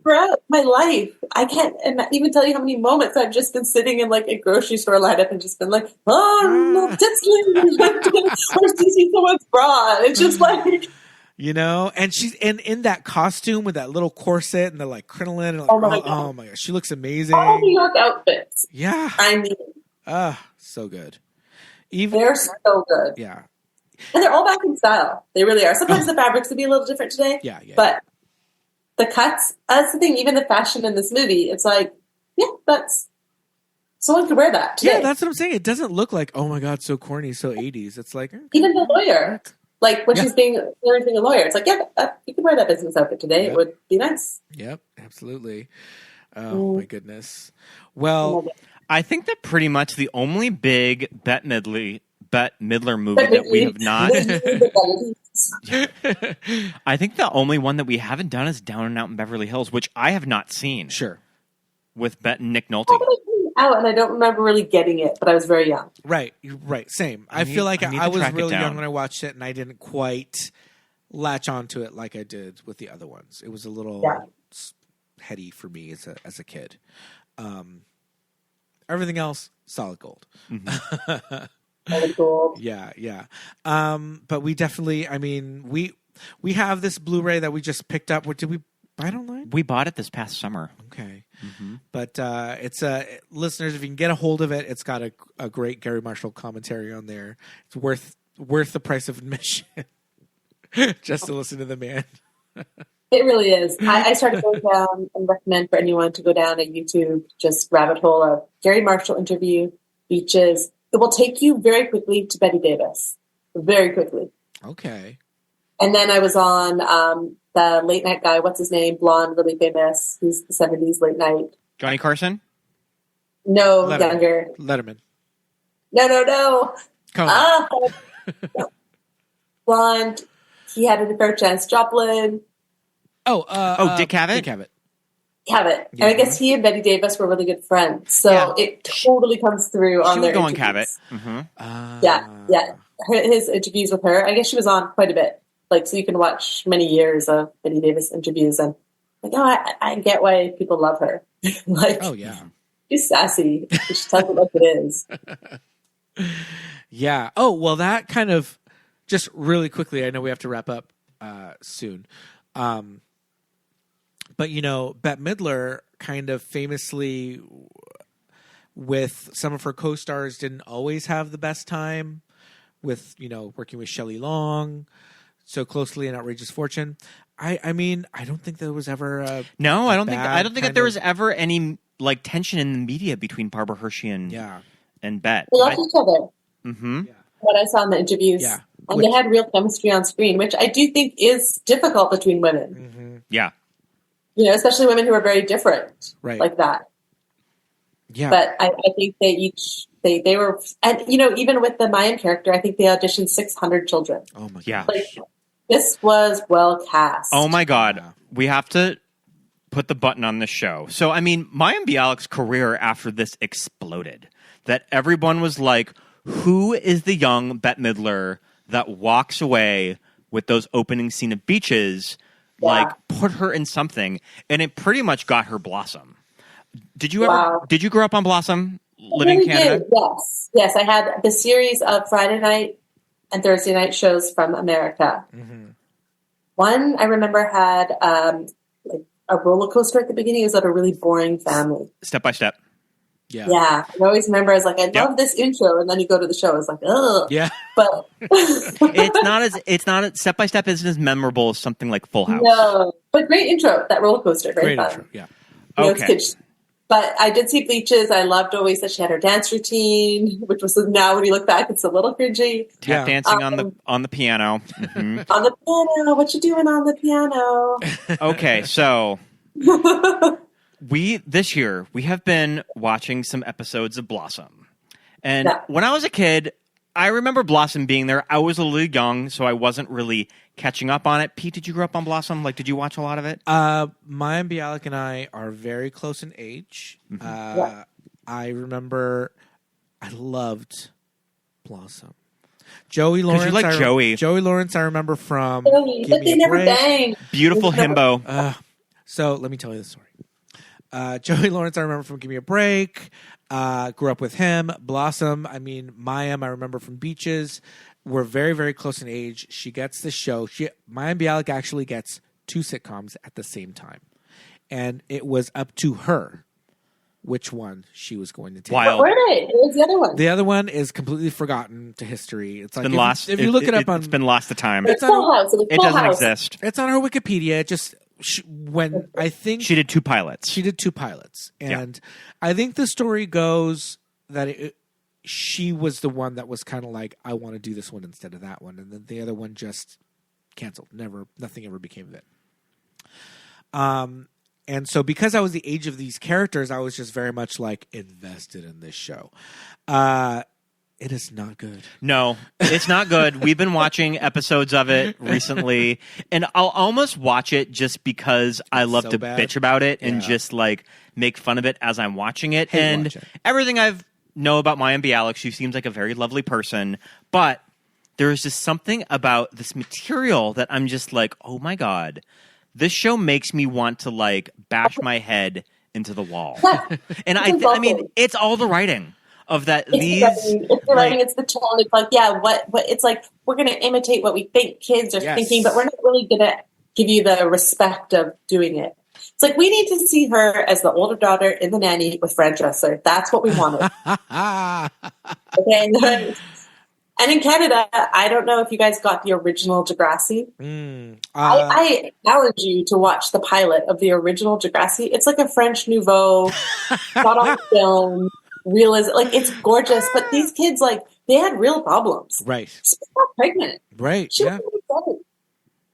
Throughout my life, I can't even tell you how many moments I've just been sitting in like a grocery store lineup and just been like, oh, Titsling, or seeing someone's bra. It's just like, and she's in that costume with that little corset and the like crinoline. And, like, oh my gosh, she looks amazing. All New York outfits. Yeah, I mean, so good. They're so good. Yeah. And they're all back in style. They really are. Sometimes the fabrics would be a little different today. Yeah. But the cuts, that's the thing, even the fashion in this movie, it's like, yeah, that's Someone could wear that today. Yeah, that's what I'm saying. It doesn't look like, oh my God, so corny, so 80s. It's like... Okay. Even the lawyer. Like, when she's being a lawyer, it's like, you could wear that business outfit today. It would be nice. Yep, absolutely. Oh, my goodness. Well... I think that pretty much the only big Bette Midler movie that we have not... I think the only one that we haven't done is Down and Out in Beverly Hills, which I have not seen. Sure. With Bette and Nick Nolte. Out, and I don't remember really getting it, but I was very young. Right, same. I feel like I was really young when I watched it, and I didn't quite latch onto it like I did with the other ones. It was a little heady for me as a kid. Everything else, solid gold. Mm-hmm. Solid gold. Yeah. But we definitely, I mean, we have this Blu-ray that we just picked up. What did we buy it online? We bought it this past summer. Okay. Mm-hmm. But it's listeners, if you can get a hold of it, it's got a great Garry Marshall commentary on there. It's worth the price of admission just to listen to the man. It really is. I started going down and recommend for anyone to go down a YouTube just rabbit hole of Garry Marshall interview, Beaches. It will take you very quickly to Bette Davis. Very quickly. Okay. And then I was on the late night guy, what's his name? Blonde, really famous. Who's the 70s late night. Johnny Carson? No, Letterman. younger. Letterman. No. Conan. No. Blonde. He had an affair with Janis Joplin. Dick Cavett? Dick Cavett. Cavett. Yeah. And I guess he and Bette Davis were really good friends. So it totally comes through on their She would go on interviews. Cavett. Mm-hmm. Yeah. His interviews with her, I guess she was on quite a bit. Like, so you can watch many years of Bette Davis interviews and like, I get why people love her. Like, oh yeah. She's sassy. She tells it like it is. Yeah. Oh, well, that kind of just really quickly, I know we have to wrap up soon. But, Bette Midler kind of famously with some of her co-stars didn't always have the best time with, working with Shelley Long so closely in Outrageous Fortune. I mean, I don't think there was ever I don't think that there was ever any like tension in the media between Barbara Hershey and Bette. They loved each other. Mm-hmm. What I saw in the interviews. Yeah. And they had real chemistry on screen, which I do think is difficult between women. Mm-hmm. Yeah. Especially women who are very different. Right. Like that. Yeah. But I think they were, and even with the Mayan character, I think they auditioned 600 children. Oh my god! Yeah. Like, this was well cast. Oh my god! We have to put the button on this show. So I mean, Mayim Bialik's career after this exploded. That everyone was like, "Who is the young Bette Midler that walks away with those opening scene of Beaches?" Yeah. Like, put her in something, and it pretty much got her Blossom. Did you grow up on Blossom? Living in Canada? Did. Yes. I had the series of Friday night and Thursday night shows from America. Mm-hmm. One I remember had like a roller coaster at the beginning. It was like a really boring family. Step by Step. Yeah. Yeah. I always remember I was like, I love this intro, and then you go to the show, it's like, ugh. Yeah. But it's not Step by Step isn't as memorable as something like Full House. No. But great intro, that roller coaster. Very Great fun. intro. Yeah. Okay. But I did see Beaches. I loved always that she had her dance routine, which was now when you look back, it's a little cringy. Tap dancing on the piano. Mm-hmm. On the piano. What you doing on the piano? Okay, so this year we have been watching some episodes of Blossom, and when I was a kid, I remember Blossom being there. I was a little young, so I wasn't really catching up on it. Pete, did you grow up on Blossom? Like, did you watch a lot of it? Mayim Bialik and I are very close in age. Mm-hmm. I remember I loved Blossom. Joey Lawrence. You like Joey. Joey Lawrence, I remember from Joey, but they never banged. Beautiful himbo. So let me tell you the story. Joey Lawrence, I remember from Give Me a Break. Grew up with him. Blossom, I mean, Mayim, I remember from Beaches. We're very, very close in age. She gets the show. Mayim Bialik actually gets 2 sitcoms at the same time. And it was up to her which one she was going to take. Wild. Where were they? What was the other one? The other one is completely forgotten to history. It's like been if you look it up on... It's been lost to time. It's Full House. It doesn't exist. It's on her Wikipedia. Just I think she did 2 pilots. She did 2 pilots, and I think the story goes that she was the one that was kind of like, I want to do this one instead of that one, and then the other one just canceled. Nothing ever became of it. And so because I was the age of these characters, I was just very much like invested in this show. It is not good. No, it's not good. We've been watching episodes of it recently, and I'll almost watch it just because I love to bitch about it and just like make fun of it as I'm watching it. And everything I've know about Mayim Bialik, she seems like a very lovely person, but there is just something about this material that I'm just like, oh my God, this show makes me want to like bash my head into the wall. And I mean, it's all the writing of that. It's the writing, it's the tone. It's like, what it's like, we're going to imitate what we think kids are thinking, but we're not really going to give you the respect of doing it. It's like, we need to see her as the older daughter in The Nanny with Fran Dresser. That's what we wanted. Okay. And in Canada, I don't know if you guys got the original Degrassi. I challenge you to watch the pilot of the original Degrassi. It's like a French Nouveau, shot on film, realism. Like, it's gorgeous. But these kids, like, they had real problems. Right. She got pregnant. Right. She was pregnant.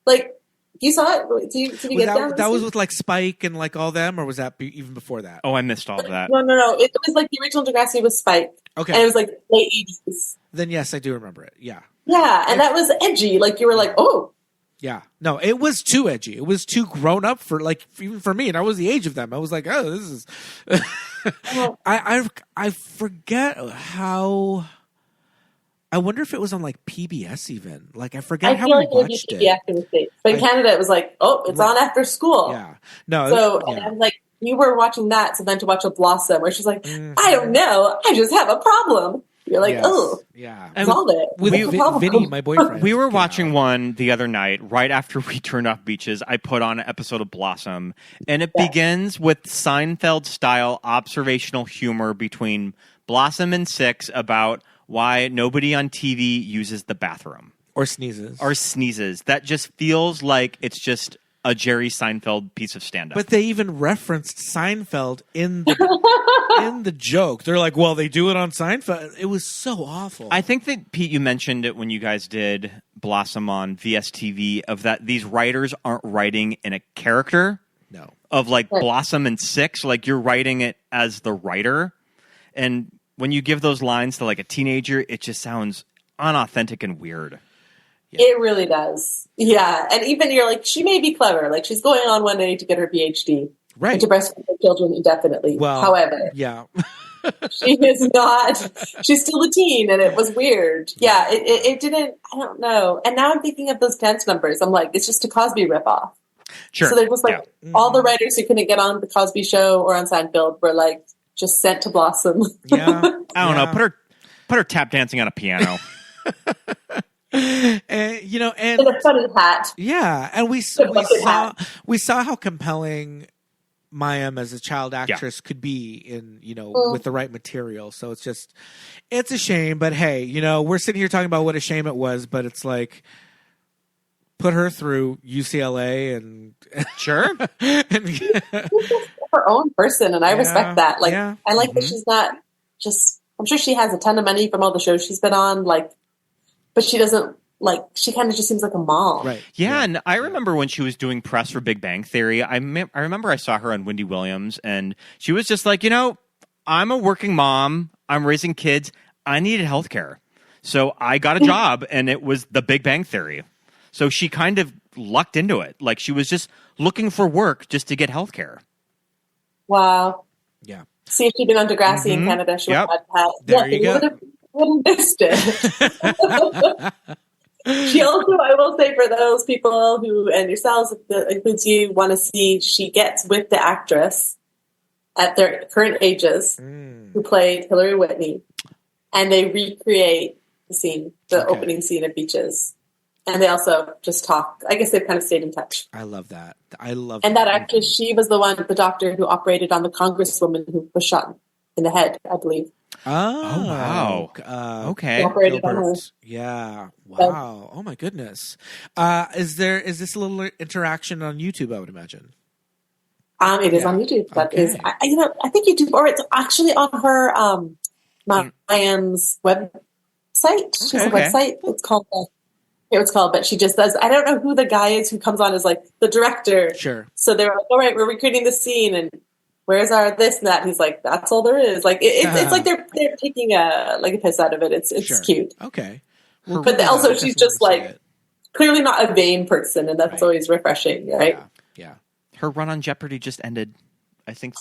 Like, you saw it? Did you get that? That was with like Spike and like all them, or was that even before that? Oh, I missed all of that. No. It was like the original Degrassi was Spike. Okay. And it was like late 80s. Then yes, I do remember it. Yeah. Yeah, and that was edgy. Like, you were like, oh. Yeah. No, it was too edgy. It was too grown up for like even for me, and I was the age of them. I was like, oh, this is. I forget how. I wonder if it was on like PBS even. Like, I forget how we watched it. PBS in the States. But in Canada, it was like, oh, it's on after school. Yeah. No. So and I'm like, you were watching that, so then to watch a Blossom, where she's like, I don't know, I just have a problem. You're like, oh, yeah, solve it. With Vinny, my boyfriend. We were watching one the other night, right after we turned off Beaches. I put on an episode of Blossom, and it begins with Seinfeld-style observational humor between Blossom and Six about why nobody on TV uses the bathroom. Or sneezes. That just feels like it's just a Jerry Seinfeld piece of stand-up. But they even referenced Seinfeld in the joke. They're like, well, they do it on Seinfeld. It was so awful. I think that, Pete, you mentioned it when you guys did Blossom on VSTV, of that these writers aren't writing in a character. No. Of like Blossom and Six. Like, you're writing it as the writer. And when you give those lines to like a teenager, it just sounds unauthentic and weird. Yeah. It really does. Yeah. And even you're like, she may be clever. Like, she's going on one day to get her PhD. Right. And to breastfeed her children indefinitely. Well, however. Yeah. She is not. She's still a teen, and it was weird. Yeah. It didn't, I don't know. And now I'm thinking of those dance numbers. I'm like, it's just a Cosby ripoff. Sure. So they're just like, all the writers who couldn't get on the Cosby Show or on Seinfeld were like, just sent to Blossom. Yeah. I don't know. Put her tap dancing on a piano. And in a funny hat. Yeah, and we saw how compelling Mayim as a child actress could be in with the right material. So it's a shame, but hey, we're sitting here talking about what a shame it was, but it's like, put her through UCLA and she's her own person, and I respect that. Like, I like that she's not just. I'm sure she has a ton of money from all the shows she's been on, like, but she doesn't like. She kind of just seems like a mom, right? Yeah, and I remember when she was doing press for Big Bang Theory. I remember I saw her on Wendy Williams, and she was just like, I'm a working mom. I'm raising kids. I needed healthcare, so I got a job, and it was The Big Bang Theory. So she kind of lucked into it. Like, she was just looking for work just to get health care. Wow. Yeah. See, if she'd been on Degrassi in Canada, she would have had. There you go. Would have missed it. She also, I will say, for those people who, and yourselves, that includes you, want to see, she gets with the actress at their current ages who played Hillary Whitney, and they recreate the scene, the opening scene of Beaches. And they also just talk. I guess they've kind of stayed in touch. I love that. And that actress, she was the doctor who operated on the congresswoman who was shot in the head, I believe. Oh, wow. Okay. Gilbert. Yeah. Wow. Oh my goodness. Is this a little interaction on YouTube, I would imagine? It is on YouTube. That is, I think YouTube, or it's actually on her Mayim's website. She has a website. It's called. But she just does. I don't know who the guy is who comes on as like the director. Sure. So they're like, all right, we're recreating the scene, and where's our this and that? And he's like, that's all there is. Like it's like they're taking a piss out of it. It's cute. Okay. Well, but also she's just like clearly not a vain person, and that's always refreshing, right? Yeah. Her run on Jeopardy just ended. I think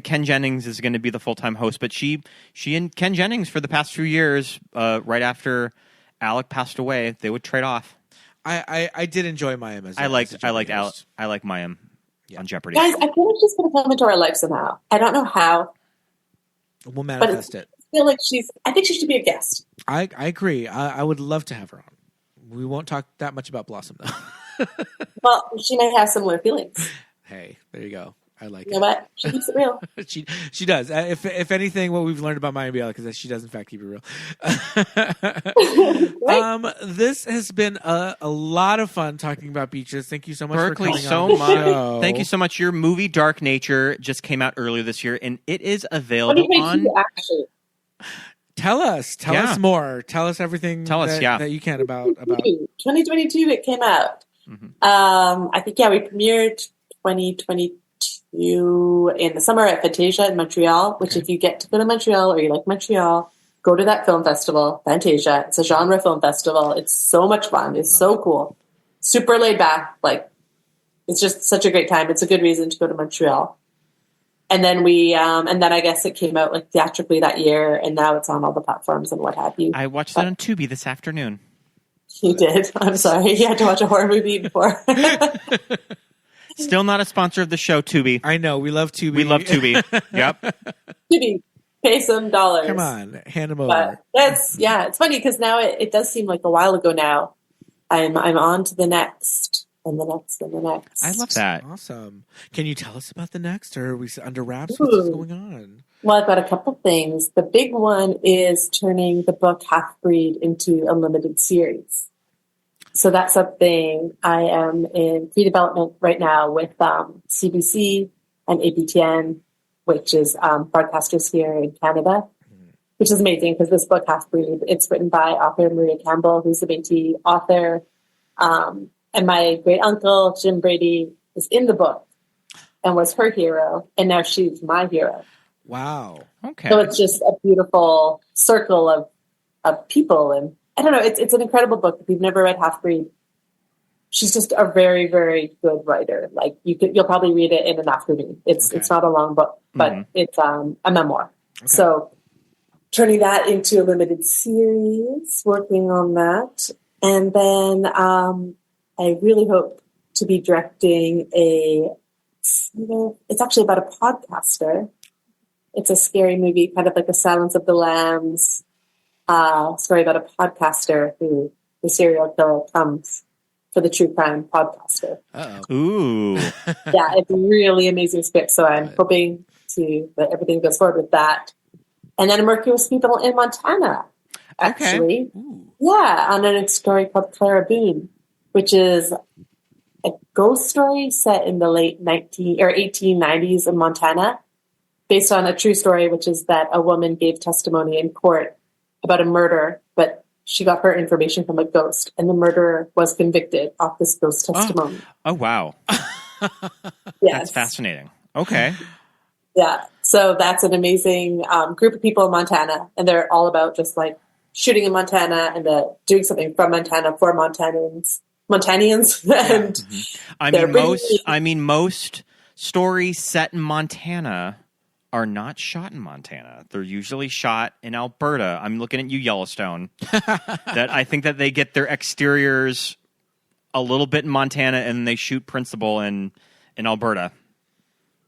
Ken Jennings is going to be the full-time host, but she and Ken Jennings for the past few years, right after Alec passed away, they would trade off. I did enjoy Mayim as I like Mayim on Jeopardy. Guys, I feel like she's going to come into our life somehow. I don't know how. We'll manifest it. I feel like I think she should be a guest. I agree. I would love to have her on. We won't talk that much about Blossom though. Well, she may have similar feelings. Hey, there you go. I like it. You know what? She keeps it real. she does. If anything, what we've learned about Mayim Bialik is that she does in fact keep it real. Right. This has been a lot of fun talking about beaches. Thank you so much Berkley, for coming on the show. Thank you so much. Your movie Dark Nature just came out earlier this year, and it is available on. Actually. Tell us more. Tell us everything. That you can about 2022. It came out. Mm-hmm. I think we premiered 2022 in the summer at Fantasia in Montreal. Which, if you get to go to Montreal or you like Montreal, go to that film festival, Fantasia. It's a genre film festival. It's so much fun. It's so cool. Super laid back. Like, it's just such a great time. It's a good reason to go to Montreal. And then I guess it came out like theatrically that year, and now it's on all the platforms and what have you. I watched that on Tubi this afternoon. You did. I'm sorry. You had to watch a horror movie before. Still not a sponsor of the show, Tubi. I know. We love Tubi. We love Tubi. Yep. Tubi. Pay some dollars. Come on. Hand them over. It's funny because now it does seem like a while ago now. I'm on to the next. And the next, and the next. I love that. Awesome. Can you tell us about the next, or are we under wraps? What's going on? Well, I've got a couple things. The big one is turning the book Half Breed into a limited series. So that's something I am in pre-development right now with CBC and APTN, which is broadcasters here in Canada, which is amazing because this book, Half Breed, it's written by author Maria Campbell, who's a Métis author. And my great uncle, Jim Brady, is in the book and was her hero. And now she's my hero. Wow. Okay. So it's just a beautiful circle of people. And I don't know, it's an incredible book. If you've never read Half Breed, she's just a very, very good writer. Like you'll probably read it in an afternoon. It's not a long book, but it's a memoir. Okay. So turning that into a limited series, working on that. And then, I really hope to be directing it's actually about a podcaster. It's a scary movie, kind of like The Silence of the Lambs, story about a podcaster who the serial killer comes for the true crime podcaster. Uh-oh. Ooh. Yeah, it's a really amazing script. So I'm hoping that everything goes forward with that. And then I'm working with people in Montana, actually. Okay. Yeah, on a story called Clara Boone, which is a ghost story set in the late 1890s in Montana, based on a true story, which is that a woman gave testimony in court about a murder, but she got her information from a ghost, and the murderer was convicted off this ghost testimony. Oh wow. Yes. That's fascinating. Okay. Yeah, so that's an amazing group of people in Montana, and they're all about just like shooting in Montana and doing something from Montana for Montanians. And most stories set in Montana are not shot in Montana. They're usually shot in Alberta. I'm looking at you, Yellowstone. That I think that they get their exteriors a little bit in Montana and they shoot principal in Alberta.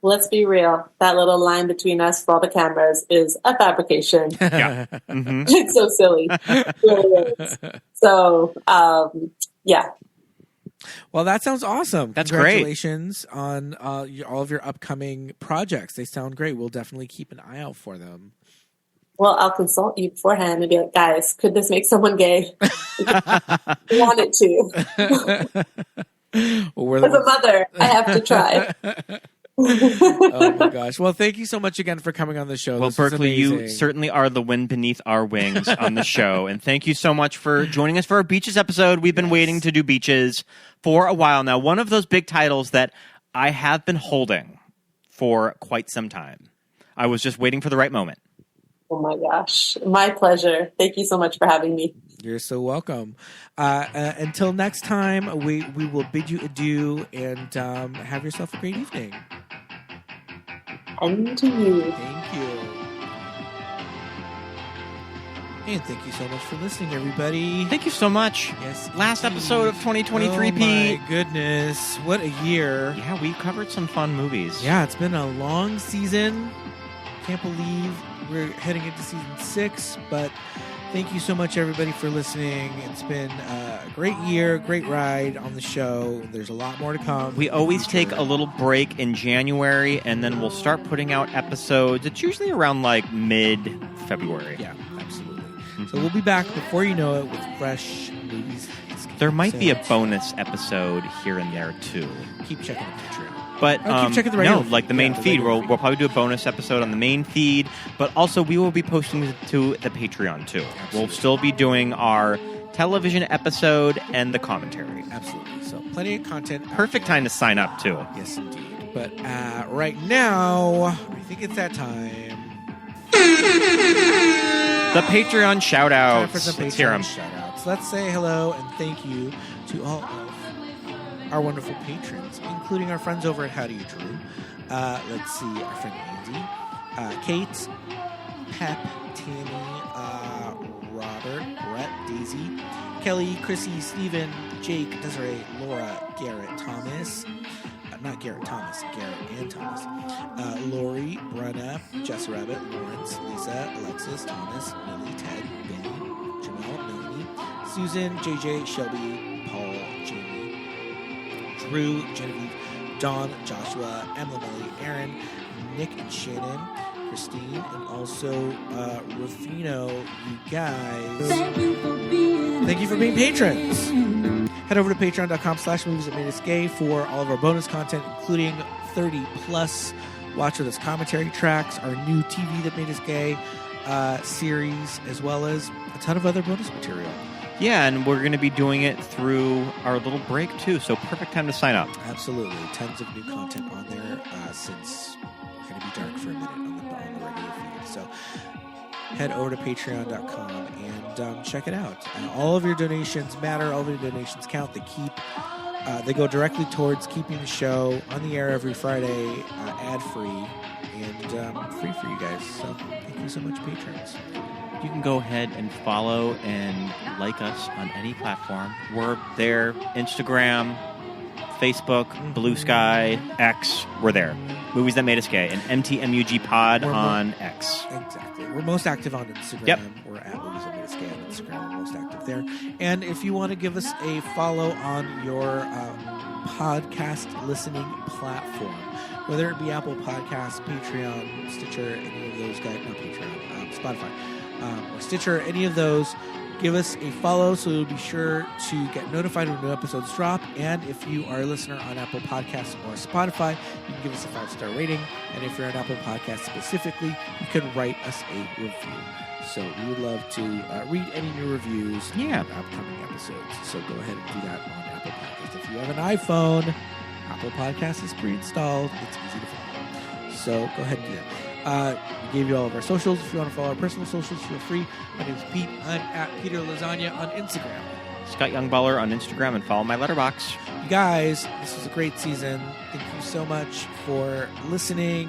Let's be real. That little line between us with all the cameras is a fabrication. Yeah. Mm-hmm. It's so silly. It really is. So, yeah. Well, that sounds awesome. That's great. Congratulations on all of your upcoming projects. They sound great. We'll definitely keep an eye out for them. Well, I'll consult you beforehand and be like, guys, could this make someone gay? I want it to. Well, as a mother, I have to try. Oh my gosh. Well, thank you so much again for coming on the show. Well, this was Berkley, you amazing. certainly are the wind beneath our wings on the show. And thank you so much for joining us for our Beaches episode. We've been waiting to do Beaches for a while now. One of those big titles that I have been holding for quite some time. I was just waiting for the right moment. Oh my gosh. My pleasure. Thank you so much for having me. You're so welcome. Until next time, we will bid you adieu and have yourself a great evening. And to you. Thank you. And thank you so much for listening, everybody. Thank you so much. Yes. Last episode of 2023, oh Pete. My goodness. What a year. Yeah, we covered some fun movies. Yeah, it's been a long season. Can't believe we're heading into season 6, but thank you so much, everybody, for listening. It's been a great year, great ride on the show. There's a lot more to come. We always take a little break in January, and then we'll start putting out episodes. It's usually around like mid-February. Yeah, absolutely. So we'll be back before you know it with fresh movies. There might be a bonus episode here and there, too. Keep checking the Patreon. But keep checking the radio like the main feed. We'll probably do a bonus episode on the main feed, but also we will be posting it to the Patreon too. Absolutely. We'll still be doing our television episode and the commentary. Absolutely. So plenty of content. Perfect time to sign up too. Yes, indeed. But right now, I think it's that time. The Patreon shout-outs. Time for some Patreon shout-outs. Let's say hello and thank you to all of our wonderful patrons, including our friends over at How Do You Drew. Let's see, our friend Andy, Kate, Pep, Tammy, Robert, Brett, Daisy, Kelly, Chrissy, Stephen, Jake, Desiree, Laura, Garrett, Thomas, not Garrett Thomas, Garrett and Thomas, Lori, Brenna, Jess Rabbit, Lawrence, Lisa, Alexis, Thomas, Millie, Ted, Benny, Jamal, Melanie, Susan, JJ, Shelby, Paul, Jamie, Drew, Genevieve, Dawn, Joshua, Emily, Aaron, Nick and Shannon, Christine, and also Rufino. You guys, thank you for being patrons. Head over to patreon.com/movies-that-made-us-gay for all of our bonus content, including 30+ Watch With Us commentary tracks, our new TV That Made Us Gay series, as well as a ton of other bonus material. Yeah, and we're going to be doing it through our little break, too, so perfect time to sign up. Absolutely. Tons of new content on there since we're going to be dark for a minute on the regular feed. So head over to patreon.com and check it out. All of your donations matter. All of your donations count. They go directly towards keeping the show on the air every Friday, ad-free, and free for you guys. So thank you so much, patrons. You can go ahead and follow and like us on any platform. We're there, Instagram, Facebook, Blue Sky, X. We're there. Movies That Made Us Gay, and MTMUG Pod on X. Exactly. We're most active on Instagram. Yep. We're at Movies That Made Us Gay on Instagram. We're most active there. And if you want to give us a follow on your podcast listening platform, whether it be Apple Podcasts, Patreon, Stitcher, any of those guys, not Patreon, Spotify, or Stitcher, any of those, give us a follow so you'll be sure to get notified when new episodes drop. And if you are a listener on Apple Podcasts or Spotify, you can give us a 5-star rating. And if you're on Apple Podcasts specifically, you can write us a review. So we would love to read any new reviews on upcoming episodes. So go ahead and do that on Apple Podcasts. If you have an iPhone, Apple Podcasts is pre-installed. It's easy to follow. So go ahead and do that. We gave you all of our socials. If you want to follow our personal socials, feel free. My name is Pete. I'm at Peter Lasagna on Instagram. Scott Youngballer on Instagram, and follow my letterbox. You guys, this was a great season. Thank you so much for listening.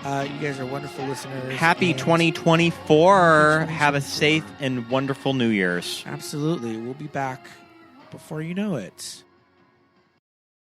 You guys are wonderful listeners. Happy 2024. Have a safe and wonderful New Year's. Absolutely. We'll be back before you know it.